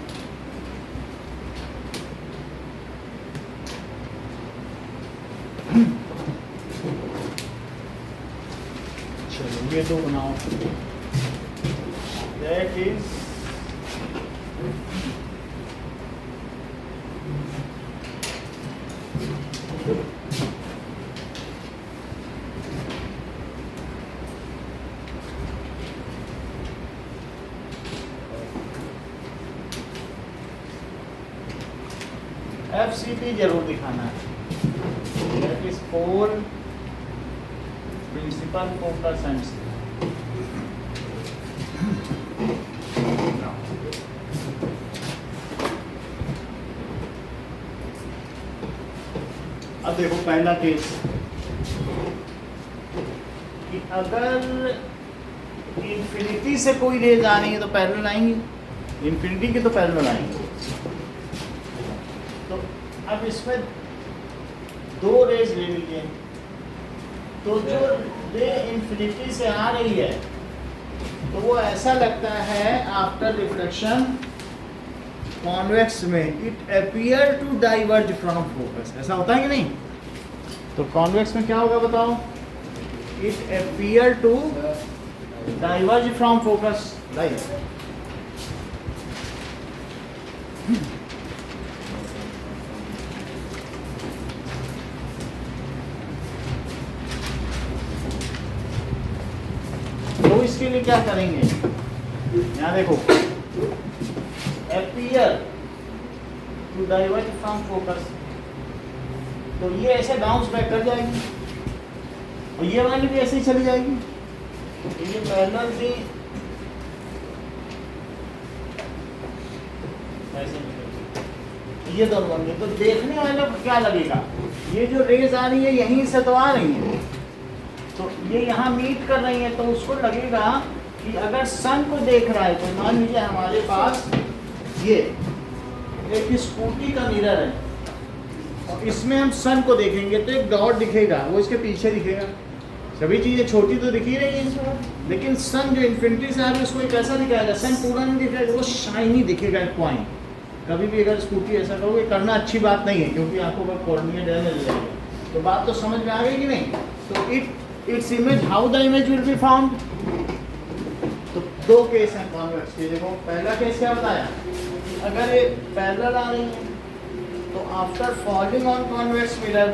चलो ये दो बनाओ, दैट इज FCP जरूर दिखाना है, that is pole principal focus and अब देखो पहला केस कि अगर इंफिनिटी से कोई रेज आ रही है तो पैरेलल आएंगी, इंफिनिटी की तो पैरेलल आएंगी। तो अब इसमें दो रेज ले लीजिए, तो जो रे इंफिनिटी से आ रही है तो वो ऐसा लगता है आफ्टर रिफ्लेक्शन कॉन्वेक्स में it appear to diverge from focus, ऐसा होता है कि नहीं? तो कॉन्वेक्स में क्या होगा बताओ? It appear to diverge from focus, right. तो इसके लिए क्या करेंगे, यहाँ देखो, appear to diverge from focus, तो ये ऐसे बाउंस बैक कर जाएगी और ये वाली भी ऐसे ही चली जाएगी। तो ये पैरेलल थी, ऐसे निकलेगी, ये दोनों बन गए। तो देखने वाले को क्या लगेगा, ये जो रेज आ रही है यहीं से तो आ रही है, तो ये यहाँ मीट कर रही है, तो उसको लगेगा कि अगर सन को देख रहा है, तो मान लीजिए हमारे पास ये एक स्कूटी का मिरर है और इसमें हम सन को देखेंगे तो एक डॉट दिखेगा, वो इसके पीछे दिखेगा। सभी चीज़ें छोटी तो दिख ही रही हैं, लेकिन सन जो इन्फिनिटी से आ रही है उसको कैसा दिखाएगा, सन पूरा नहीं दिखेगा, वो शाइनी दिखेगा, एक पॉइंट। कभी भी अगर स्कूटी ऐसा करोगे, करना अच्छी बात नहीं है क्योंकि आंखों पर कॉर्निया डैमेज हो जाएगा। तो बात तो समझ में आ गई कि नहीं? तो its image, how the image will be found. तो दो केस हैं कॉन्वेक्स के। देखो पहला केस क्या बताया, अगर ये पैरेलल आ रही है तो after falling on convex mirror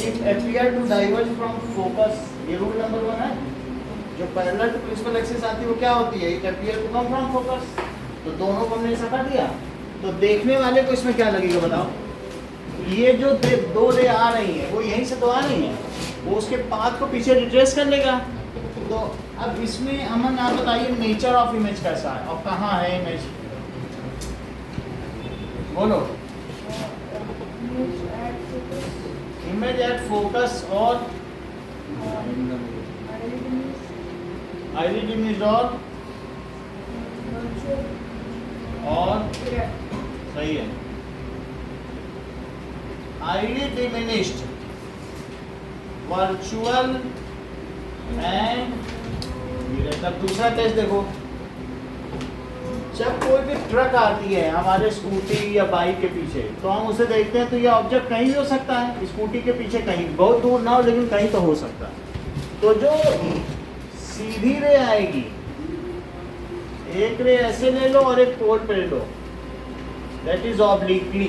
it appear to diverge from focus, ये रूल नंबर 1 है। जो पैरेलल टू प्रिंसिपल एक्सिस आती है वो क्या होती है, it appear to come from focus. तो दोनों को हमने सका दिया, तो देखने वाले को इसमें क्या लगेगा बताओ, ये जो दो रे आ रही है वो यहीं से तो आ रही है, वो उसके पाथ को पीछे रिट्रेस कर लेगा। तो अब इसमें अमन आप बताइए नेचर ऑफ इमेज कैसा है और कहाँ है इमेज, बोलो। इमेज एट फोकस और आईडी इमेज और सही है, ID diminished, virtual and mirror. अब दूसरा टेस्ट देखो, जब कोई भी ट्रक आती है हमारे स्कूटी या बाइक के पीछे, तो हम उसे देखते हैं तो ये ऑब्जेक्ट कहीं भी हो सकता है, स्कूटी के पीछे कहीं, बहुत दूर ना हो लेकिन कहीं तो हो सकता है। तो जो सीधी रे आएगी, एक रे ऐसे ले लो और एक पोल पे ले लो, दैट इज ऑब्लिकली,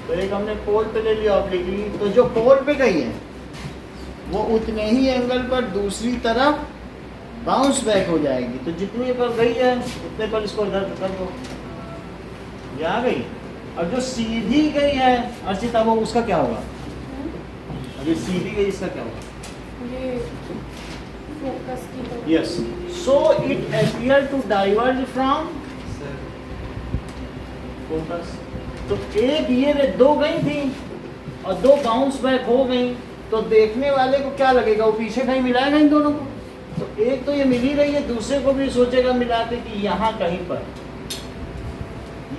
तो एक हमने पोल पे ले लिया ऑब्लिकली, तो जो पोल पे गई है वो उतने ही एंगल पर दूसरी तरफ बाउंस बैक हो जाएगी। तो जितनी पर गई है उतने पर इसको इधर कर दो, ये आ गई। और जो सीधी गई है अर्चिता, वो उसका क्या होगा? अभी सीधी गई, इसका क्या होगा? ये फोकस की तरफ। Yes, so it appear to diverge from focus. तो एक ये दो गई थी और दो बाउंस बैक हो गई, तो देखने वाले को क्या लगेगा? वो पीछे कहीं मिलाएगा इन दोनों को। तो एक तो ये मिल ही रही है, दूसरे को भी सोचेगा मिला के कि यहाँ कहीं पर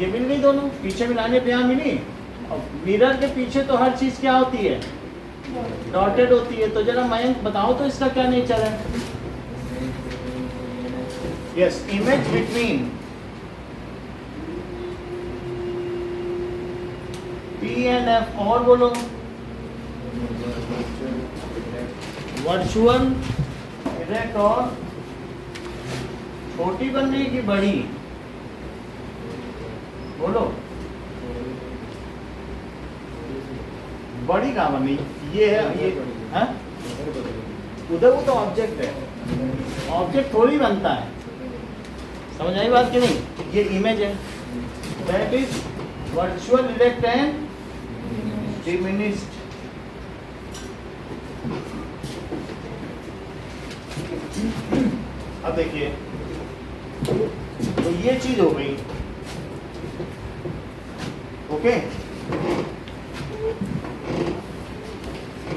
ये मिल गई, दोनों पीछे मिलाने पे यहाँ मिली। और मिरर के पीछे तो हर चीज क्या होती है? डॉटेड होती है। तो जरा मयंक बताओ तो इसका क्या नेचर है? Yes, image between P and F, और बोलो। वर्चुअल डायरेक्ट, और छोटी बन रही कि बड़ी? बोलो, बड़ी कहाँ बन रही? ये है, ये है उधर, वो तो ऑब्जेक्ट है, ऑब्जेक्ट थोड़ी बनता है। समझ आई बात कि नहीं? ये इमेज है, that is virtual direct and diminished. अब देखिए, तो ये चीज हो गई, ओके।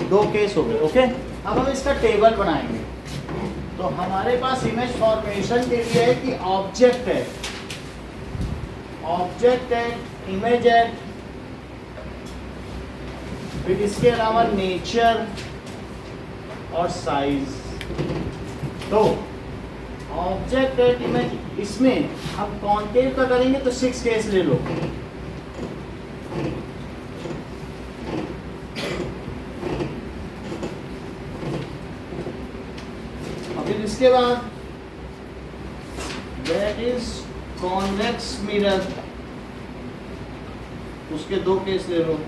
दो केस हो गए, ओके। अब हम इसका टेबल बनाएंगे। तो हमारे पास इमेज फॉर्मेशन के लिए है कि ऑब्जेक्ट है, ऑब्जेक्ट है, इमेज है, फिर इसके अलावा नेचर और साइज। तो ऑब्जेक्ट एट इमेज, इसमें हम कॉन्केव का करेंगे तो 6 केस ले लो। और फिर इसके बाद दैट इज कॉन्वेक्स मिरर, उसके 2 केस ले लो।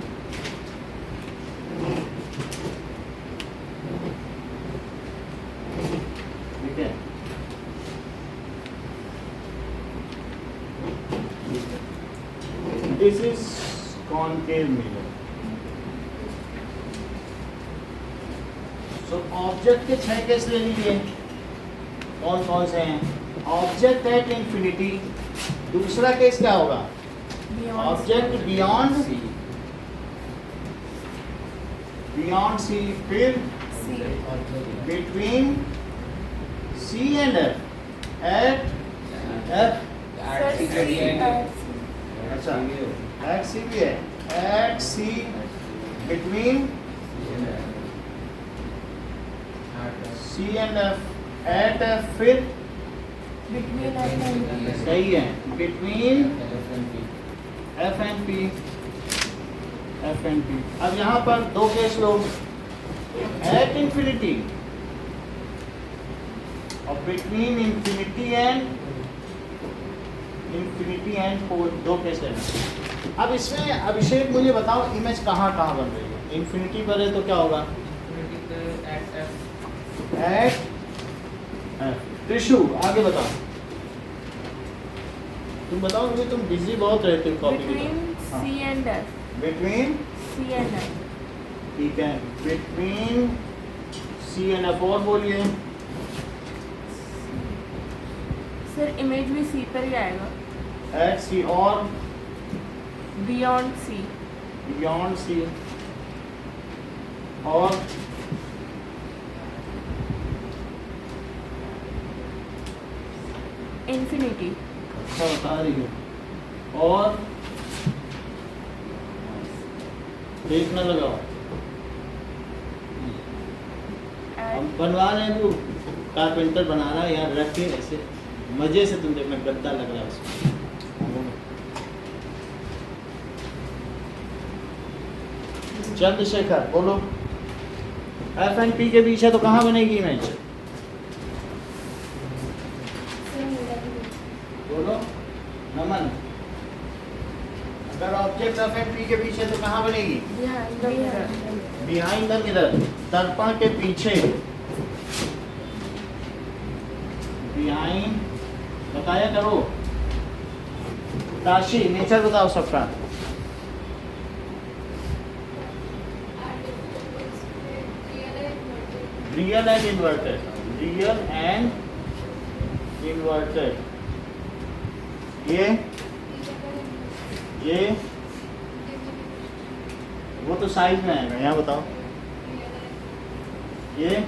ठीक है, this is concave mirror. So object के 6 केस ले लीजिए। कौन कौन से हैं? ऑब्जेक्ट एट इंफिनिटी, दूसरा केस क्या होगा? ऑब्जेक्ट बियॉन्ड सी, फिर between C and F, at F, अच्छा एट सी भी है, at C, between C and F, at F, फिर सही है, between F and P, F and P. अब यहाँ पर 2 केस लो, एट इंफिनिटी और between infinity and pole, 2 case लेना। अब इसमें अभिषेक मुझे बताओ, इमेज कहाँ कहाँ बन रही है? इंफिनिटी पर है तो क्या होगा? Eight F. त्रिशु आगे बताओ, तुम बताओ मुझे, तुम बिजी बहुत रहते हो कॉपी की। C and F, between C and F, ठीक है, बिटवीन सी एंड एफ, और बोलिए। सर इमेज भी C पर ही आएगा। एट सी और बियॉन्ड C, बियॉन्ड सी और इंफिनिटी। अच्छा बता रही हो, और देखना लगाओ। हम बनवा रहे हैं, वो कारपेंटर बना रहा है, यहाँ रख के ऐसे मजे से, तुम देखना गद्दा लग रहा है उसमें। चंद्रशेखर बोलो, एफ एंड पी के बीच है तो कहाँ बनेगी इमेज? बोलो नमन। अगर ऑब्जेक्ट ऑफ एंड पी के पीछे तो कहाँ बनेगी? behind the mirror. Behind the mirror, दर्पण के पीछे। बिहाइंड बताया करो। राशि नेचर बताओ सबका। Real and inverted, real and inverted. ये वो तो साइज में आएगा, यहाँ बताओ। ये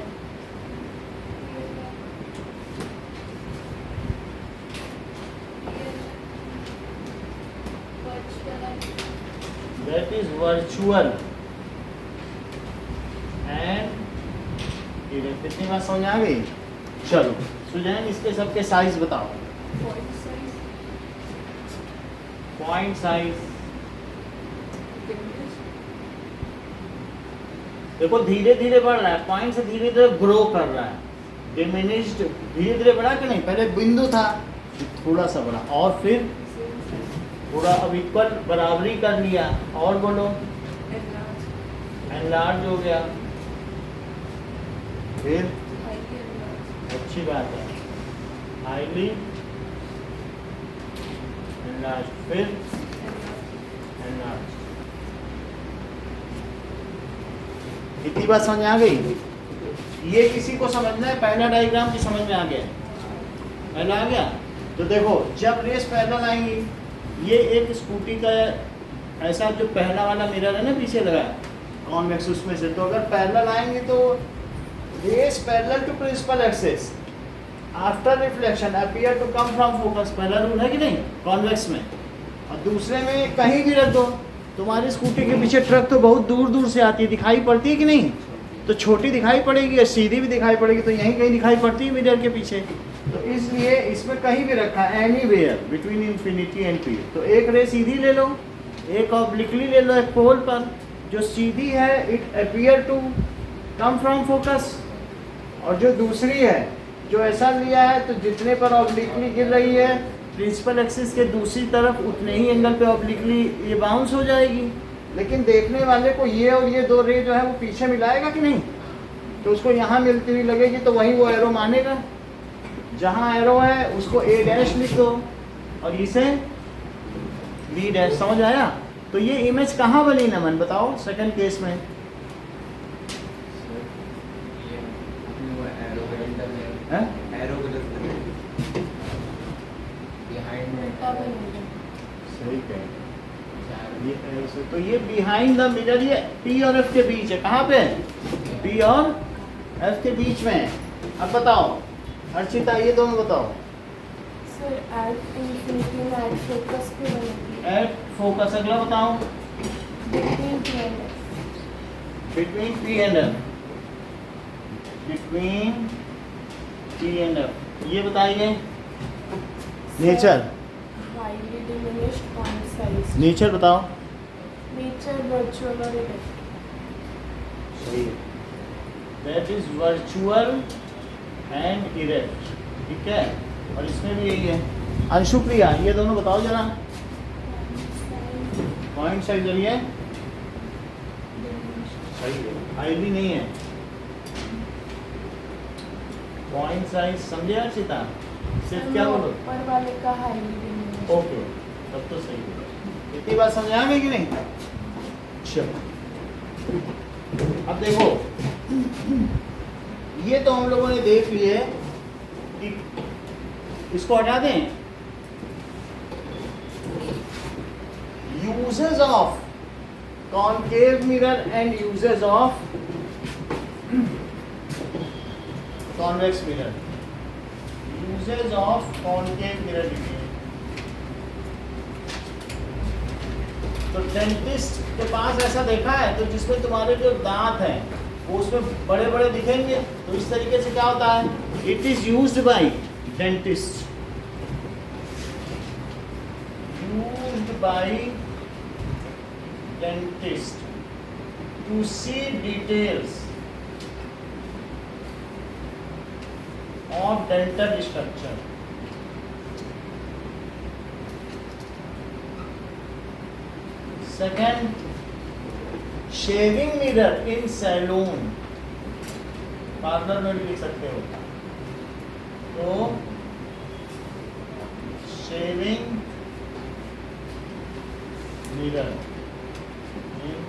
that is virtual and कितनी बात समझ आ गई? चलो सुजैन इसके सबके साइज बताओ। पॉइंट साइज देखो धीरे धीरे बढ़ रहा है, पॉइंट से धीरे धीरे ग्रो कर रहा है। डिमिनिश्ड धीरे धीरे बढ़ा कि नहीं? पहले बिंदु था, थोड़ा सा बढ़ा और फिर पूरा अब इक्वल बराबरी कर लिया। और बोलो। एनलार्ज हो गया। फिर अच्छी बात है, हाईली एनलार्ज, फिर एनलार्ज। इतनी बात समझ में आ गई? ये किसी को समझना है? पहला डायग्राम की समझ में आ गया? पहला आ गया? तो देखो जब रेस पैरेलल आएंगी, ये एक स्कूटी का ऐसा जो पहला वाला मिरर है ना पीछे लगा कॉन्वेक्स, उसमें से तो अगर पैरेलल आएंगे तो rays parallel to principal axis after reflection appear to come from focus. पहला रूल है कि नहीं कॉन्वेक्स में? और दूसरे में कहीं भी रख दो। तुम्हारी स्कूटी के पीछे ट्रक तो बहुत दूर दूर से आती है, दिखाई पड़ती है कि नहीं? तो छोटी दिखाई पड़ेगी और सीधी भी दिखाई पड़ेगी, तो यहीं कहीं दिखाई पड़ती है मिरर के पीछे। तो इसलिए इसमें कहीं भी रखा anywhere between infinity and P. तो एक रे सीधी ले लो, एक ऑब्लिकली ले लो एक पोल पर। जो सीधी है it appear to come from focus, और जो दूसरी है जो ऐसा लिया है तो जितने पर ऑब्लिकली गिर रही है प्रिंसिपल एक्सिस के दूसरी तरफ उतने ही एंगल पे ऑब्लिकली ये बाउंस हो जाएगी। लेकिन देखने वाले को ये और ये दो रे जो है वो पीछे मिलाएगा कि नहीं? तो उसको यहाँ मिलती हुई लगेगी तो वहीं वो एरो मानेगा। जहाँ एरो है उसको ए डैश लिख दो और इसे बी डैश। समझ आया? तो ये इमेज कहाँ बनी नमन बताओ सेकंड केस में? सही कह। ये ऐसे तो ये बिहाइंड द मिरर, ये पी और एफ के बीच है। कहाँ पे? पी और एफ के बीच में है। अब बताओ अर्चिता, ये दोनों बताओ। सर एट इंफिनिटी में एट फोकस पे बनेगी। एट फोकस अगला बताओ। Between P and F. Between P and F, between P and F. ये बताइए nature. Highly diminished point size. Nature बताओ। नेचर वर्चुअल और इरेक्ट। सही है, that is virtual and erect. ठीक है, और इसमें भी यही है। अंशुप्रिया ये दोनों बताओ जरा। पॉइंट साइज और ये सही है, हाईली नहीं है। पॉइंट साइज समझे अर्चिता? सिर्फ क्या बोलो? ऊपर वाले का हाईली डिमिनिश्ड। ओके, तब तो सही है। इतनी बात समझ आ गई कि नहीं? चलो अब देखो, ये तो हम लोगों ने देख लिए कि इसको हटा दें। Uses of concave mirror and uses of convex mirror. Uses of concave mirror लिखिए। तो डेंटिस्ट के पास ऐसा देखा है तो जिसमें तुम्हारे जो दांत हैं वो उसमें बड़े बड़े दिखेंगे, तो इस तरीके से क्या होता है? It is used by dentist, used by dentist to see details of dental structure. Second, shaving mirror in saloon, parlour में भी लिख सकते हो। तो shaving mirror in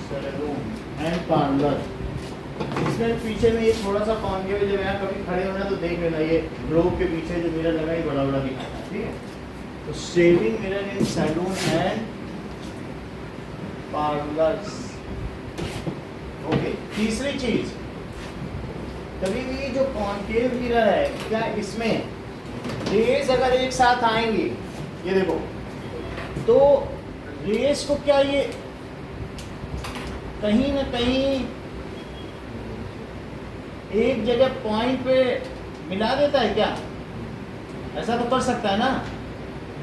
saloon and parlour. इसमें पीछे में ये थोड़ा सा कॉन्केव, जब यहाँ कभी खड़े होना तो देख लेना, ये ग्लोब के पीछे जो मिरर लगा ये बड़ा बड़ा दिखाता है, ठीक है। तो shaving mirror in saloon and parlours. Okay, तीसरी चीज, कभी भी जो कॉन्केव मिरर है, क्या इसमें रेज अगर एक साथ आएंगे, ये देखो, तो रेज को क्या ये कहीं ना कहीं एक जगह पॉइंट पे मिला देता है क्या? ऐसा तो कर सकता है ना।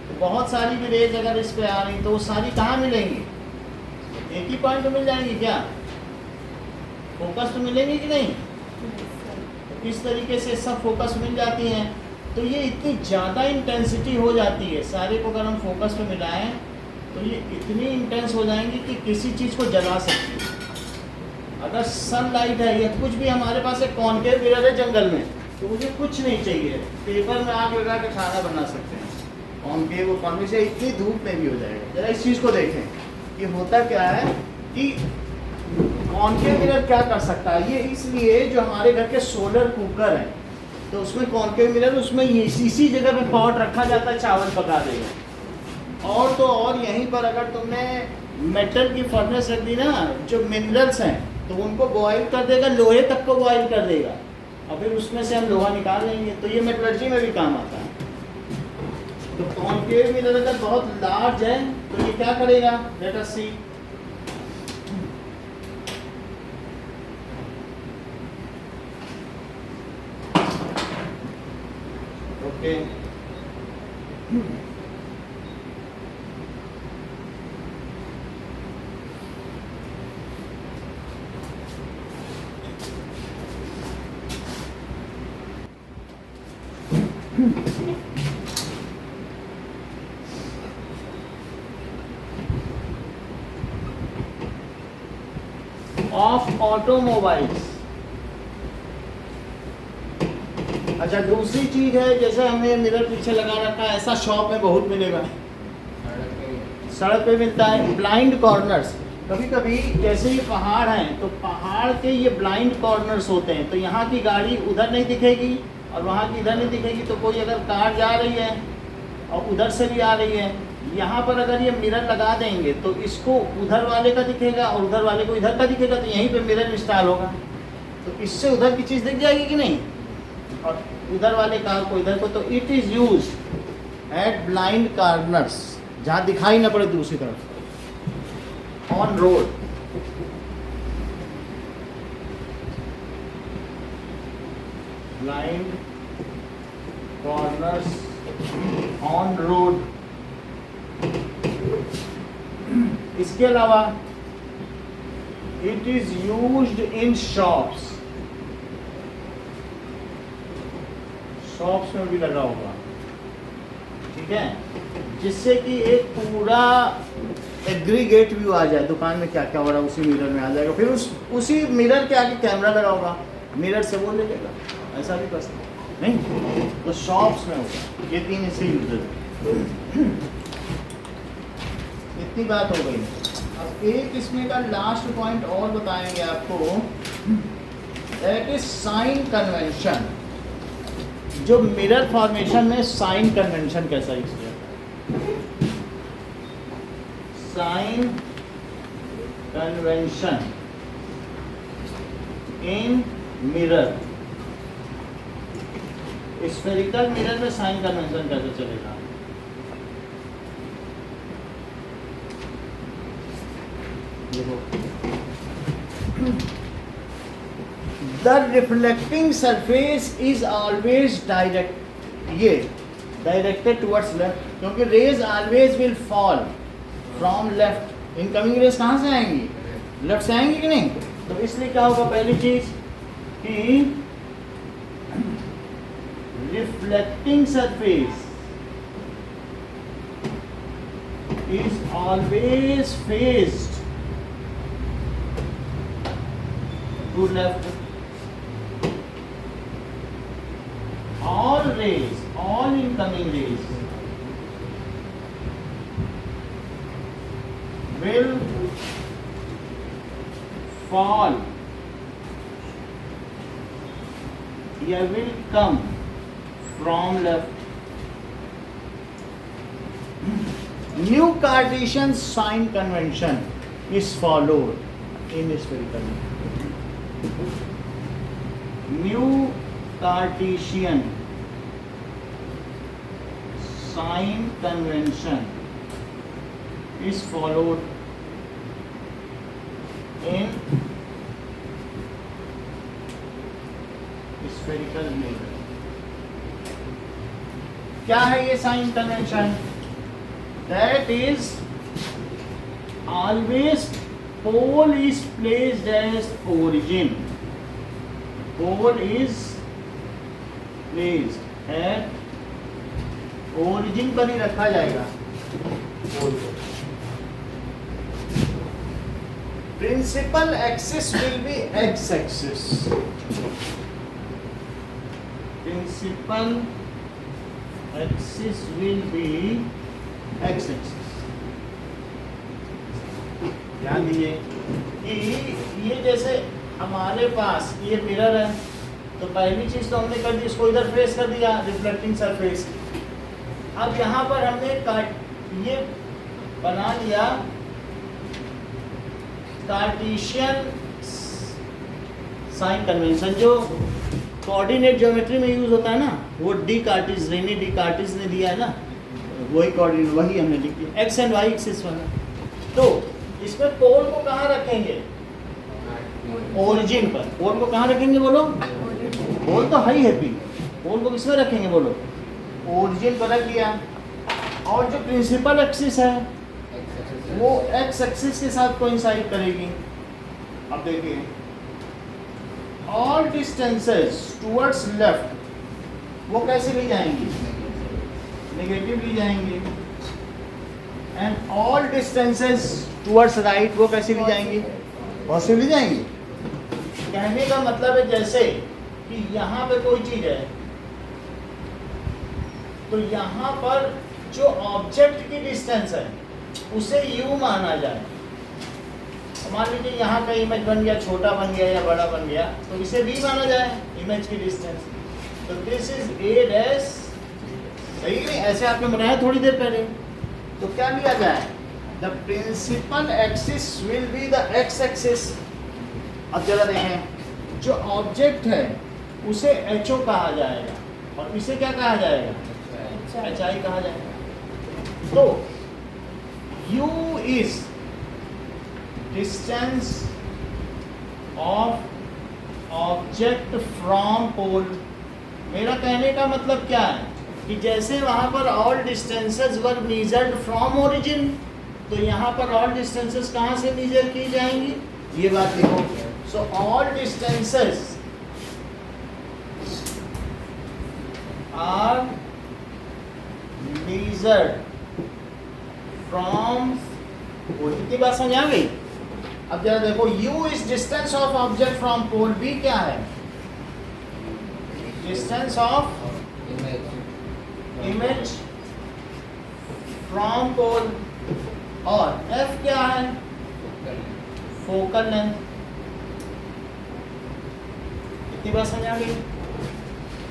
तो बहुत सारी भी रेज अगर इस पे आ रही तो वो सारी कहाँ मिलेंगी? एक ही पॉइंट पे मिल जाएंगी क्या? फोकस तो मिलेंगी कि नहीं? तो किस तरीके से सब फोकस मिल जाती हैं, तो ये इतनी ज़्यादा इंटेंसिटी हो जाती है, सारे को अगर हम फोकस पे मिलाएं तो ये इतनी इंटेंस हो जाएंगी कि किसी चीज़ को जला सकती है। अगर सनलाइट है या कुछ भी, हमारे पास एक कॉन्केव मिरर है जंगल में, तो मुझे कुछ नहीं चाहिए, पेपर में आग लगा के खाना बना सकते हैं। कॉन्केव और कॉन्वेक्स इतनी धूप में भी हो जाएगा। जरा इस चीज़ को देखें कि होता क्या है कि कॉन्केव मिरर क्या कर सकता है। ये इसलिए जो हमारे घर के सोलर कुकर हैं, तो उसमें कॉन्केव मिरर, उसमें इसी जगह पे पॉट रखा जाता है, चावल पका देगा। और तो और यहीं पर अगर तुमने मेटल की फर्नेस रख दी ना, जो मिनरल्स हैं, तो उनको बॉयल कर देगा, लोहे तक को बॉयल कर देगा, और फिर उसमें से हम लोहा निकाल लेंगे। तो ये मेटलर्जी में भी काम आता है। तो कॉन्केव मिरर अगर बहुत लार्ज है तो ये क्या करेगा, let us see. Okay, of automobiles. अच्छा, दूसरी चीज है, जैसे हमने मिरर पीछे लगा रखा है, ऐसा शॉप में बहुत मिलेगा, सड़क पे मिलता है। ब्लाइंड कॉर्नर्स, कभी कभी जैसे ये पहाड़ हैं, तो पहाड़ के ये ब्लाइंड कॉर्नर्स होते हैं, तो यहाँ की गाड़ी उधर नहीं दिखेगी और वहाँ की इधर नहीं दिखेगी। तो कोई अगर कार जा रही है और उधर से भी आ रही है, यहाँ पर अगर ये मिरर लगा देंगे तो इसको उधर वाले का दिखेगा और उधर वाले को इधर का दिखेगा, तो यहीं पे मिरर इंस्टॉल होगा। तो इससे उधर की चीज़ दिख जाएगी कि नहीं, और उधर वाले कार को इधर को। तो it is use at blind corners, जहाँ दिखाई ना पड़े दूसरी तरफ, on road. Blind corners on road. इसके अलावा it is used in shops, shops में भी लगा होगा, ठीक है, जिससे कि एक पूरा एग्रीगेट व्यू आ जाए, दुकान में क्या क्या हो रहा है उसी मिरर में आ जाएगा। फिर उसी मिरर के आगे कैमरा लगा होगा, मिरर से वो ले लेगा। ऐसा भी कर सकते नहीं, तो शॉप्स में होगा। ये तीन ऐसे यूजर है। इतनी बात हो गई। अब एक इसमें का लास्ट पॉइंट और बताएंगे आपको, दैट इज साइन कन्वेंशन। जो मिरर फॉर्मेशन में साइन कन्वेंशन कैसा यूज किया जाता है, sign convention in mirror. Spherical mirror में साइन कन्वेंशन कैसे चलेगा? The reflecting surface is always directed towards left, क्योंकि rays always will fall from left. Incoming rays कहाँ से आएंगी? लेफ्ट से आएंगी कि नहीं? तो इसलिए क्या होगा, पहली चीज कि reflecting surface is always phased to left. All rays, all incoming rays will fall, या will come from left. New Cartesian sign convention is followed in spherical. New Cartesian sign convention is followed in spherical mirror. क्या है ये sign convention? That is, always pole is placed as origin. Pole is placed at origin पर ही रखा जाएगा pole को. Principal axis will be x-axis. Principal axis will be x-axis. ध्यान दीजिए कि ये जैसे हमारे पास ये मिरर है, तो पहली चीज तो हमने कर दी, इसको इधर फेस कर दिया, रिफ्लेक्टिंग सरफेस. अब यहाँ पर हमने ये बना लिया कार्टेशियन साइन कन्वेंशन, जो कोऑर्डिनेट ज्योमेट्री में यूज होता है ना, वो डी कार्टिस ने दिया है ना, वही कोऑर्डिनेट वही हमने लिख दिया, एक्स एंड वाई एक्सिस वाला. तो इसमें पोल को कहाँ रखेंगे? ओरिजिन पर. पोल को कहाँ रखेंगे बोलो? पोल तो हाई है पी, पोल को किसमें रखेंगे बोलो? ओरिजिन पर रख दिया. और जो प्रिंसिपल एक्सिस है वो एक्स एक्सिस के साथ कोइंसाइड करेगी. अब देखिए, ऑल डिस्टेंसेस टुवर्ड्स लेफ्ट वो कैसे ली जाएंगी? नेगेटिव ली जाएंगी. And all distances towards right वो कैसे ली जाएंगी? पॉजिटिव ली जाएंगी. कहने का मतलब है जैसे कि यहाँ पे कोई चीज है, तो यहाँ पर जो ऑब्जेक्ट की डिस्टेंस है उसे u माना जाए. मान लीजिए यहाँ का इमेज बन गया, छोटा बन गया या बड़ा बन गया, तो इसे v माना जाए इमेज की डिस्टेंस. तो दिस इज a डैश. सही नहीं? ऐसे आपने बनाया थोड़ी देर पहले. तो क्या लिया जाए? The principal axis will be the x axis. अब जरा देखें, जो ऑब्जेक्ट है उसे एच ओ कहा जाएगा और इसे क्या कहा जाएगा? एच आई कहा जाएगा. तो u is distance of object from pole. मेरा कहने का मतलब क्या है कि जैसे वहाँ पर all distances were measured from origin, तो यहाँ पर all distances कहाँ से measure की जाएंगी? ये बात देखो. So all distances are measured from. इतनी बात समझ आ गई? अब जरा देखो, u is distance of object from pole. b क्या है? Distance of image from pole. और f क्या है? Focal length. इतनी बात समझ आ गई?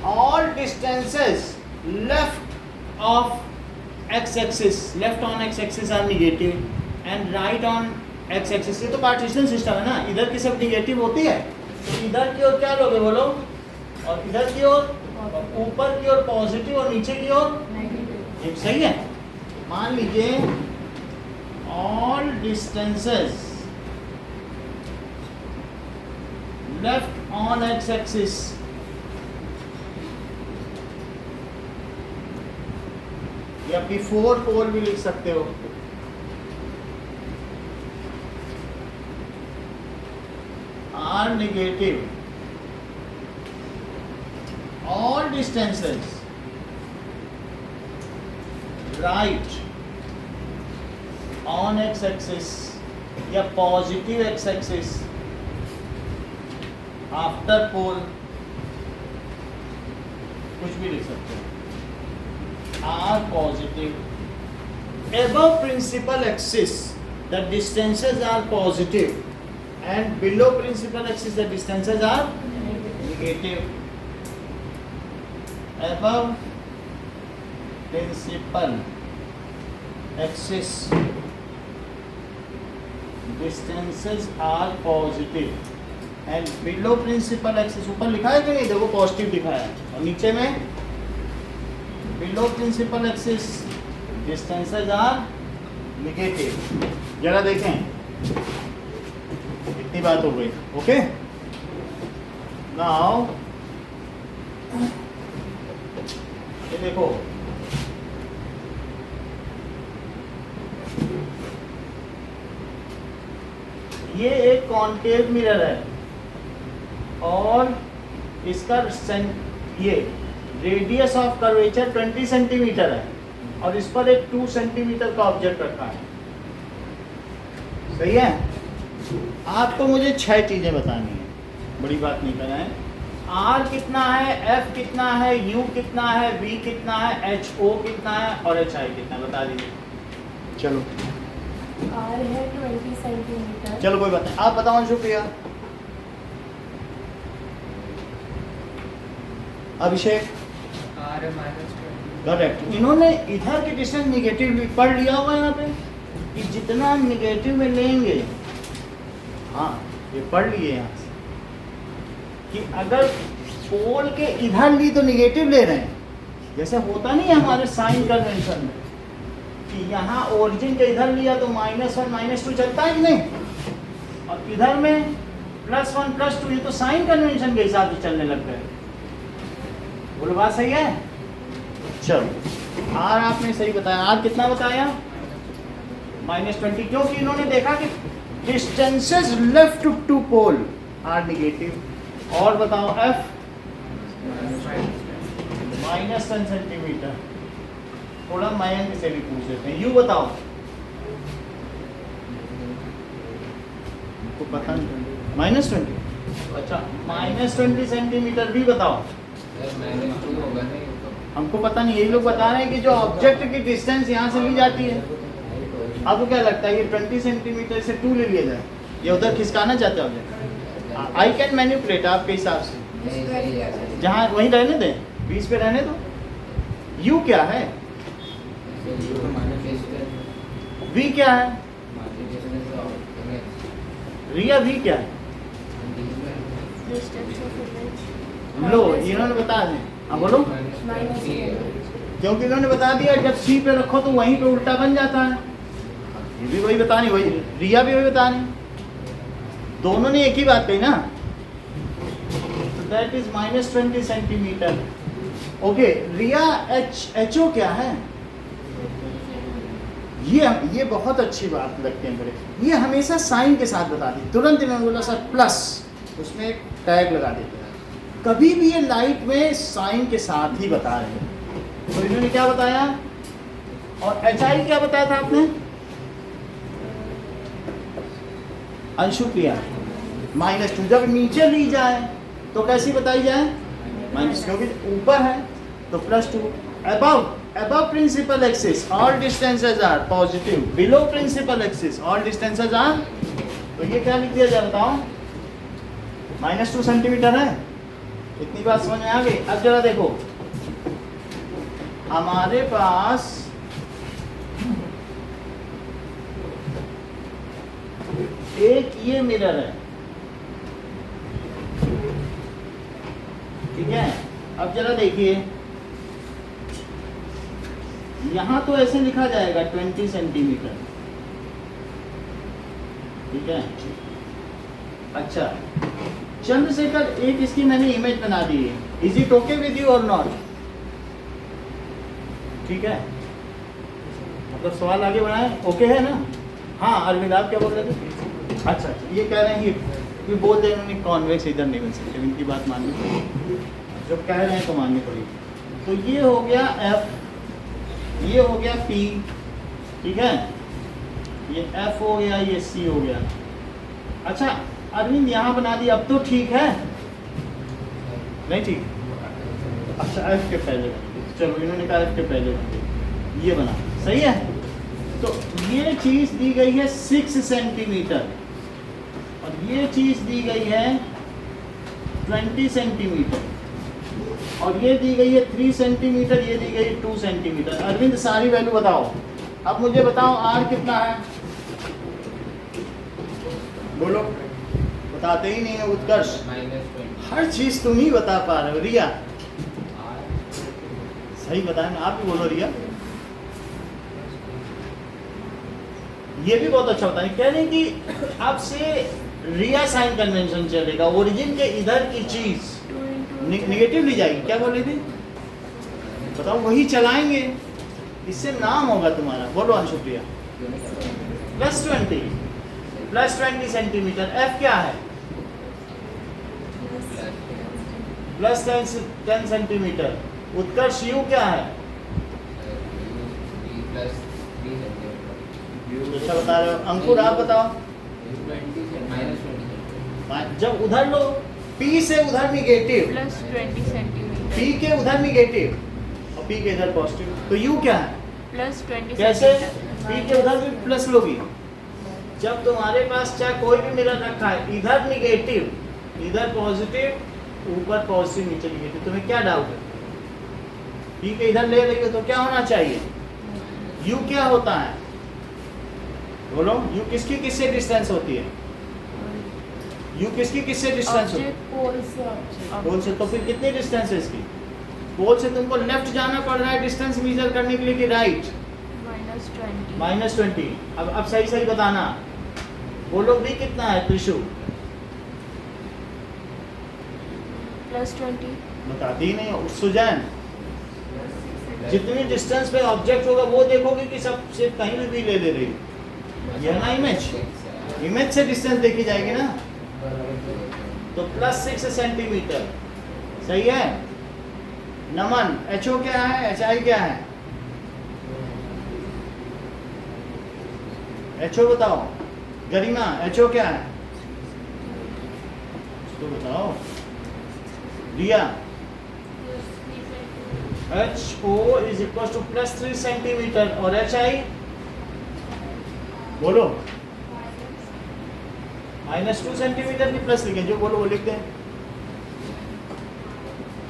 All distances left of x-axis, left on x-axis are negative and right on x-axis. ये तो कार्टेशियन सिस्टम है ना, इधर की सब निगेटिव होती है, तो इधर की ओर क्या लोगे बोलो? और इधर की ओर, ऊपर की ओर पॉजिटिव और नीचे की ओर नेगेटिव. सही है? मान लीजिए all distances left on x-axis या बिफोर पोल भी लिख सकते हो. Are negative. All distances right on x axis या positive x axis after pole, कुछ भी लिख सकते हैं, are positive above principal axis the distances are positive and below principal axis the distances are negative. Above principal axis distances are positive and below principal axis, ऊपर लिखा है कि नहीं, देखो पॉजिटिव लिखा है, और नीचे में below principal axis distances are negative. जरा देखें, इतनी बात हो गई. ओके, नाउ ये देखो, ये एक कॉन्केव मिरर है और इसका ये रेडियस ऑफ कर्वेचर 20 सेंटीमीटर है और इस पर एक 2 सेंटीमीटर का ऑब्जेक्ट रखा है. सही है. आपको मुझे 6 चीजें बतानी है, बड़ी बात नहीं करना है. आर कितना है, एफ कितना है, यू कितना है, वी कितना है, एच ओ कितना है और एच आई कितना है, बता दीजिए. चलो आर है 20 सेंटीमीटर. चलो कोई बात नहीं, आप बताओ शुक्रिया. अभिषेक करेक्ट. इन्होंने इधर की डिस्टेंस निगेटिव पढ़ लिया हुआ है यहाँ पे कि जितना हम निगेटिव में लेंगे, हाँ ये पढ़ लिए यहाँ से कि अगर पोल के इधर ली तो निगेटिव ले रहे हैं, जैसे होता नहीं है हमारे साइन कन्वेंशन में कि यहाँ ओरिजिन के इधर लिया तो -1 -2 चलता है कि नहीं, और इधर में +1 +2, ये तो साइन कन्वेंशन के हिसाब से चलने लग गए. बोलो बात सही है. चलो आर आपने सही बताया. आर कितना बताया, -20, क्योंकि इन्होंने देखा कि distances left to pole are negative. और बताओ एफ -10 सेंटीमीटर. थोड़ा मयंक से भी पूछ लेते हैं. यू बताओ, को पता नहीं, -20. अच्छा -20 सेंटीमीटर भी बताओ. हमको पता नहीं, यही लोग बता रहे हैं कि जो ऑब्जेक्ट की डिस्टेंस यहाँ से ली जाती है. आपको क्या लगता है ये 20 सेंटीमीटर से 2 ले लिया जाए, ये उधर खिसकाना चाहते हो ऑब्जेक्ट? आई कैन मैनिपुलेट आपके हिसाब से, जहाँ वहीं रहने दें, 20 पे रहने दो. यू क्या है, वी क्या है, रिया वी क्या है. लो इन्होंने बता दें. हाँ बोलो. क्योंकि इन्होंने बता दिया जब सी पे रखो तो वहीं पे उल्टा बन जाता है. ये भी वही बतानी, वही रिया भी वही बतानी, दोनों ने एक ही बात कही ना. That is -20 centimetre. Okay Riya, H O क्या है, ये बहुत अच्छी बात लगती है मेरे. ये हमेशा साइन के साथ बता दी, तुरंत इन्होंने बोला सर प्लस, उसमें एक टैग लगा देते हैं. कभी भी ये लाइट में साइन के साथ ही बता रहे हैं. तो इन्होंने क्या बताया, और एच आई क्या बताया था आपने, अंशु किया -2. जब नीचे ली जाए तो कैसी बताई जाए, माइनस, क्योंकि ऊपर है तो +2. above principal axis all distances are positive, below principal axis all distances are, तो ये क्या लिख दिया जाए बताओ, -2 सेंटीमीटर है. इतनी बात समझ में आ गई. अब जरा देखो, हमारे पास एक ये मिरर है, ठीक है. अब जरा देखिए, यहां तो ऐसे लिखा जाएगा 20 सेंटीमीटर, ठीक है. अच्छा चंद्रशेखर, एक इसकी मैंने इमेज बना दी है, is it okay with you और नॉट? ठीक है, मतलब सवाल आगे बढ़ाएं, ओके है ना. हाँ अरविंद आप क्या बोल रहे थे? अच्छा ये कह रहे हैं कि बोल दे उन्होंने कॉन्वेक्स इधर नहीं बन सकते, इनकी बात माननी पड़ेगी, जब कह रहे हैं तो माननी पड़ेगी. तो ये हो गया F, ये हो गया P, ठीक है. ये F हो गया, ये C हो गया। अच्छा अरविंद यहाँ बना दिया, अब तो ठीक है? नहीं ठीक? अच्छा F के पहले बन गए, चलो इन्होंने कहा F के पहले बन गए, ये बना, सही है। तो ये चीज़ दी गई है 6 सेंटीमीटर और ये चीज़ दी गई है 20 सेंटीमीटर और ये दी गई है 3 सेंटीमीटर, ये दी गई है 2 सेंटीमीटर। अरविंद सारी वैल्यू बताओ। अब मुझे बताओ R कितना है, बोलो। बताते ही नहीं है उत्कर्ष, हर चीज़ तुम ही बता पा रहे हो। रिया सही बताया ना, आप ही बोलो रिया। ये भी बहुत अच्छा बताया, कह रहे हैं कि आपसे रिया साइन कन्वेंशन चलेगा, ओरिजिन के इधर की चीज निगेटिव ली जाएगी। क्या बोल रही थी बताओ, वही चलाएंगे, इससे नाम होगा तुम्हारा। बोलो अंशुप्रिया। Plus 20 centimetre. F क्या है? Plus 10 centimetre. उत्कर्ष U क्या है? अच्छा बता रहे हो। अंकुर आप बताओ। जब उधर लो P से उधर निगेटिव, प्लस 20 सेंटीमीटर, P के उधर निगेटिव और P के इधर पॉजिटिव, तो U क्या है? प्लस 20 कैसे? P के उधर भी प्लस लोगी। जब तुम्हारे पास चाहे कोई भी मिरर रखा है, इधर निगेटिव इधर पॉजिटिव, ऊपर पॉजिटिव नीचे निगेटिव, तुम्हें क्या डाउट है? P के इधर ले रही हो तो क्या होना चाहिए? U क्या होता है? बोलो। U किसकी किससे डिस्टेंस होती है? U किसकी किससे डिस्टेंस होती है? पोल से। तो फिर कितनी डिस्टेंस है इसकी? पोल से तुमको लेफ्ट जाना पड़ रहा है डिस्टेंस मेजर करने के लिए कि राइट? -20। अब सही बताना। बोलो भी कितना है त्रिशु? प्लस 20। बताती ही नहीं सुजैन। जितनी डिस्टेंस पे ऑब्जेक्ट होगा वो देखोगे कि सब से कहीं भी ले ले रही, यह ना इमेज से डिस्टेंस देखी जाएगी ना। तो प्लस 6 सेंटीमीटर, सही है। नमन HO क्या है, HI क्या है? HO बताओ। गरिमा HO क्या है तो बताओ। रिया HO is equal two plus 3 centimetre और HI बोलो -2 सेंटीमीटर की प्लस लिखें, जो बोलो वो लिख दें,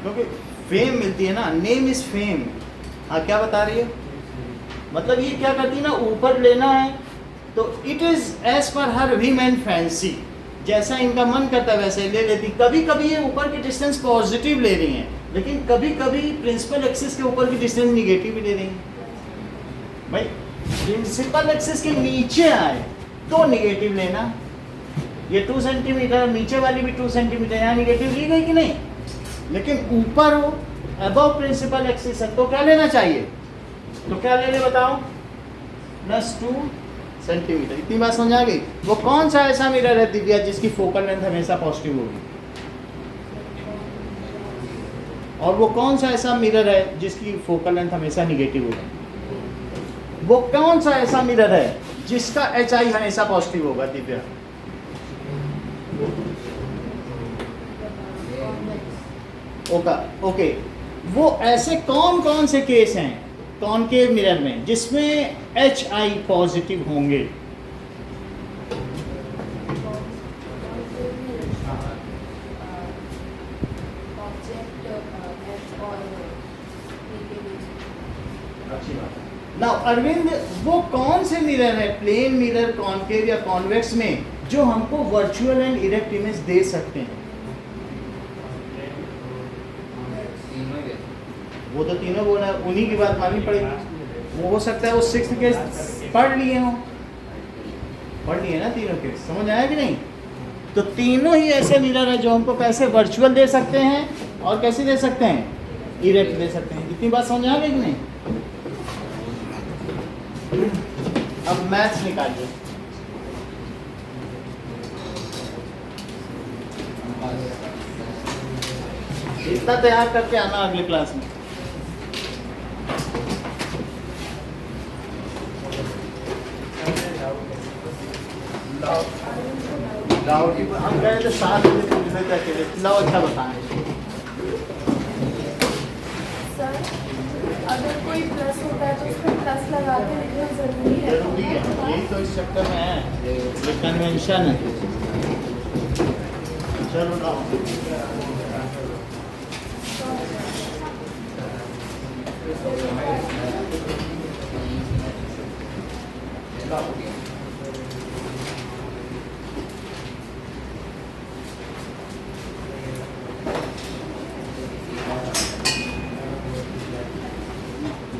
क्योंकि फेम मिलती है ना, नेम इज फेम। हाँ क्या बता रही है? मतलब ये क्या करती है ना, ऊपर लेना है तो it is as per her Vim and fancy, जैसा इनका मन करता है वैसे ले लेती। कभी कभी ये ऊपर की डिस्टेंस पॉजिटिव ले रही हैं, लेकिन कभी कभी प्रिंसिपल एक्सिस के ऊपर की डिस्टेंस निगेटिव भी ले रही हैं। भाई प्रिंसिपल एक्सिस के नीचे आए तो निगेटिव लेना। ये 2 सेंटीमीटर, नीचे वाली भी 2 सेंटीमीटर, यहाँ निगेटिव ली गई कि नहीं? लेकिन ऊपर हो अबव प्रिंसिपल एक्सिस है तो क्या लेना चाहिए? तो क्या ले ले बताओ? +2 सेंटीमीटर। इतनी बात समझ आ गई? वो कौन सा ऐसा मिरर है दिव्या जिसकी फोकल लेंथ हमेशा पॉजिटिव होगी? और वो कौन सा ऐसा मिरर है जिसकी फोकल लेंथ हमेशा निगेटिव होगी? वो कौन सा ऐसा मिरर है जिसका HI हमेशा पॉजिटिव होगा दिव्या? ओके। वो ऐसे कौन कौन से केस हैं कॉनकेव मिरर में जिसमें HI पॉजिटिव होंगे? अच्छी बात है। नाउ अरविंद, वो कौन से मिरर है प्लेन मिरर, कॉनकेव या कॉन्वेक्स में जो हमको वर्चुअल एंड इरेक्ट इमेज दे सकते हैं? वो तो तीनों बोला, उन्हीं की बात माननी पड़ेगी। वो हो सकता है वो 6th केस पढ़ लिए हो, पढ़ लिए ना तीनों केस, समझ आया कि नहीं? तो तीनों ही ऐसे मिरर है जो हमको कैसे वर्चुअल दे सकते हैं और कैसे दे सकते हैं, इरेक्ट दे सकते हैं। इतनी बात समझ आ गई कि नहीं? अब मैथ्स निकालिए। इतना तैयार करके आना अगले क्लास में। राउटी हम गए थे 7 बजे पूछ रहे थे अकेले, लाओ अच्छा बताएं। सर अगर कोई प्लस होता है तो उसमें प्लस लगा के लिखना जरूरी है। जरूरी है, यही तो इस चक्कर में है, ये कन्वेंशन है। चलो लाओ।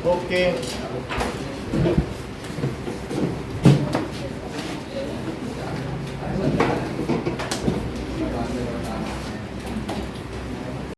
ओके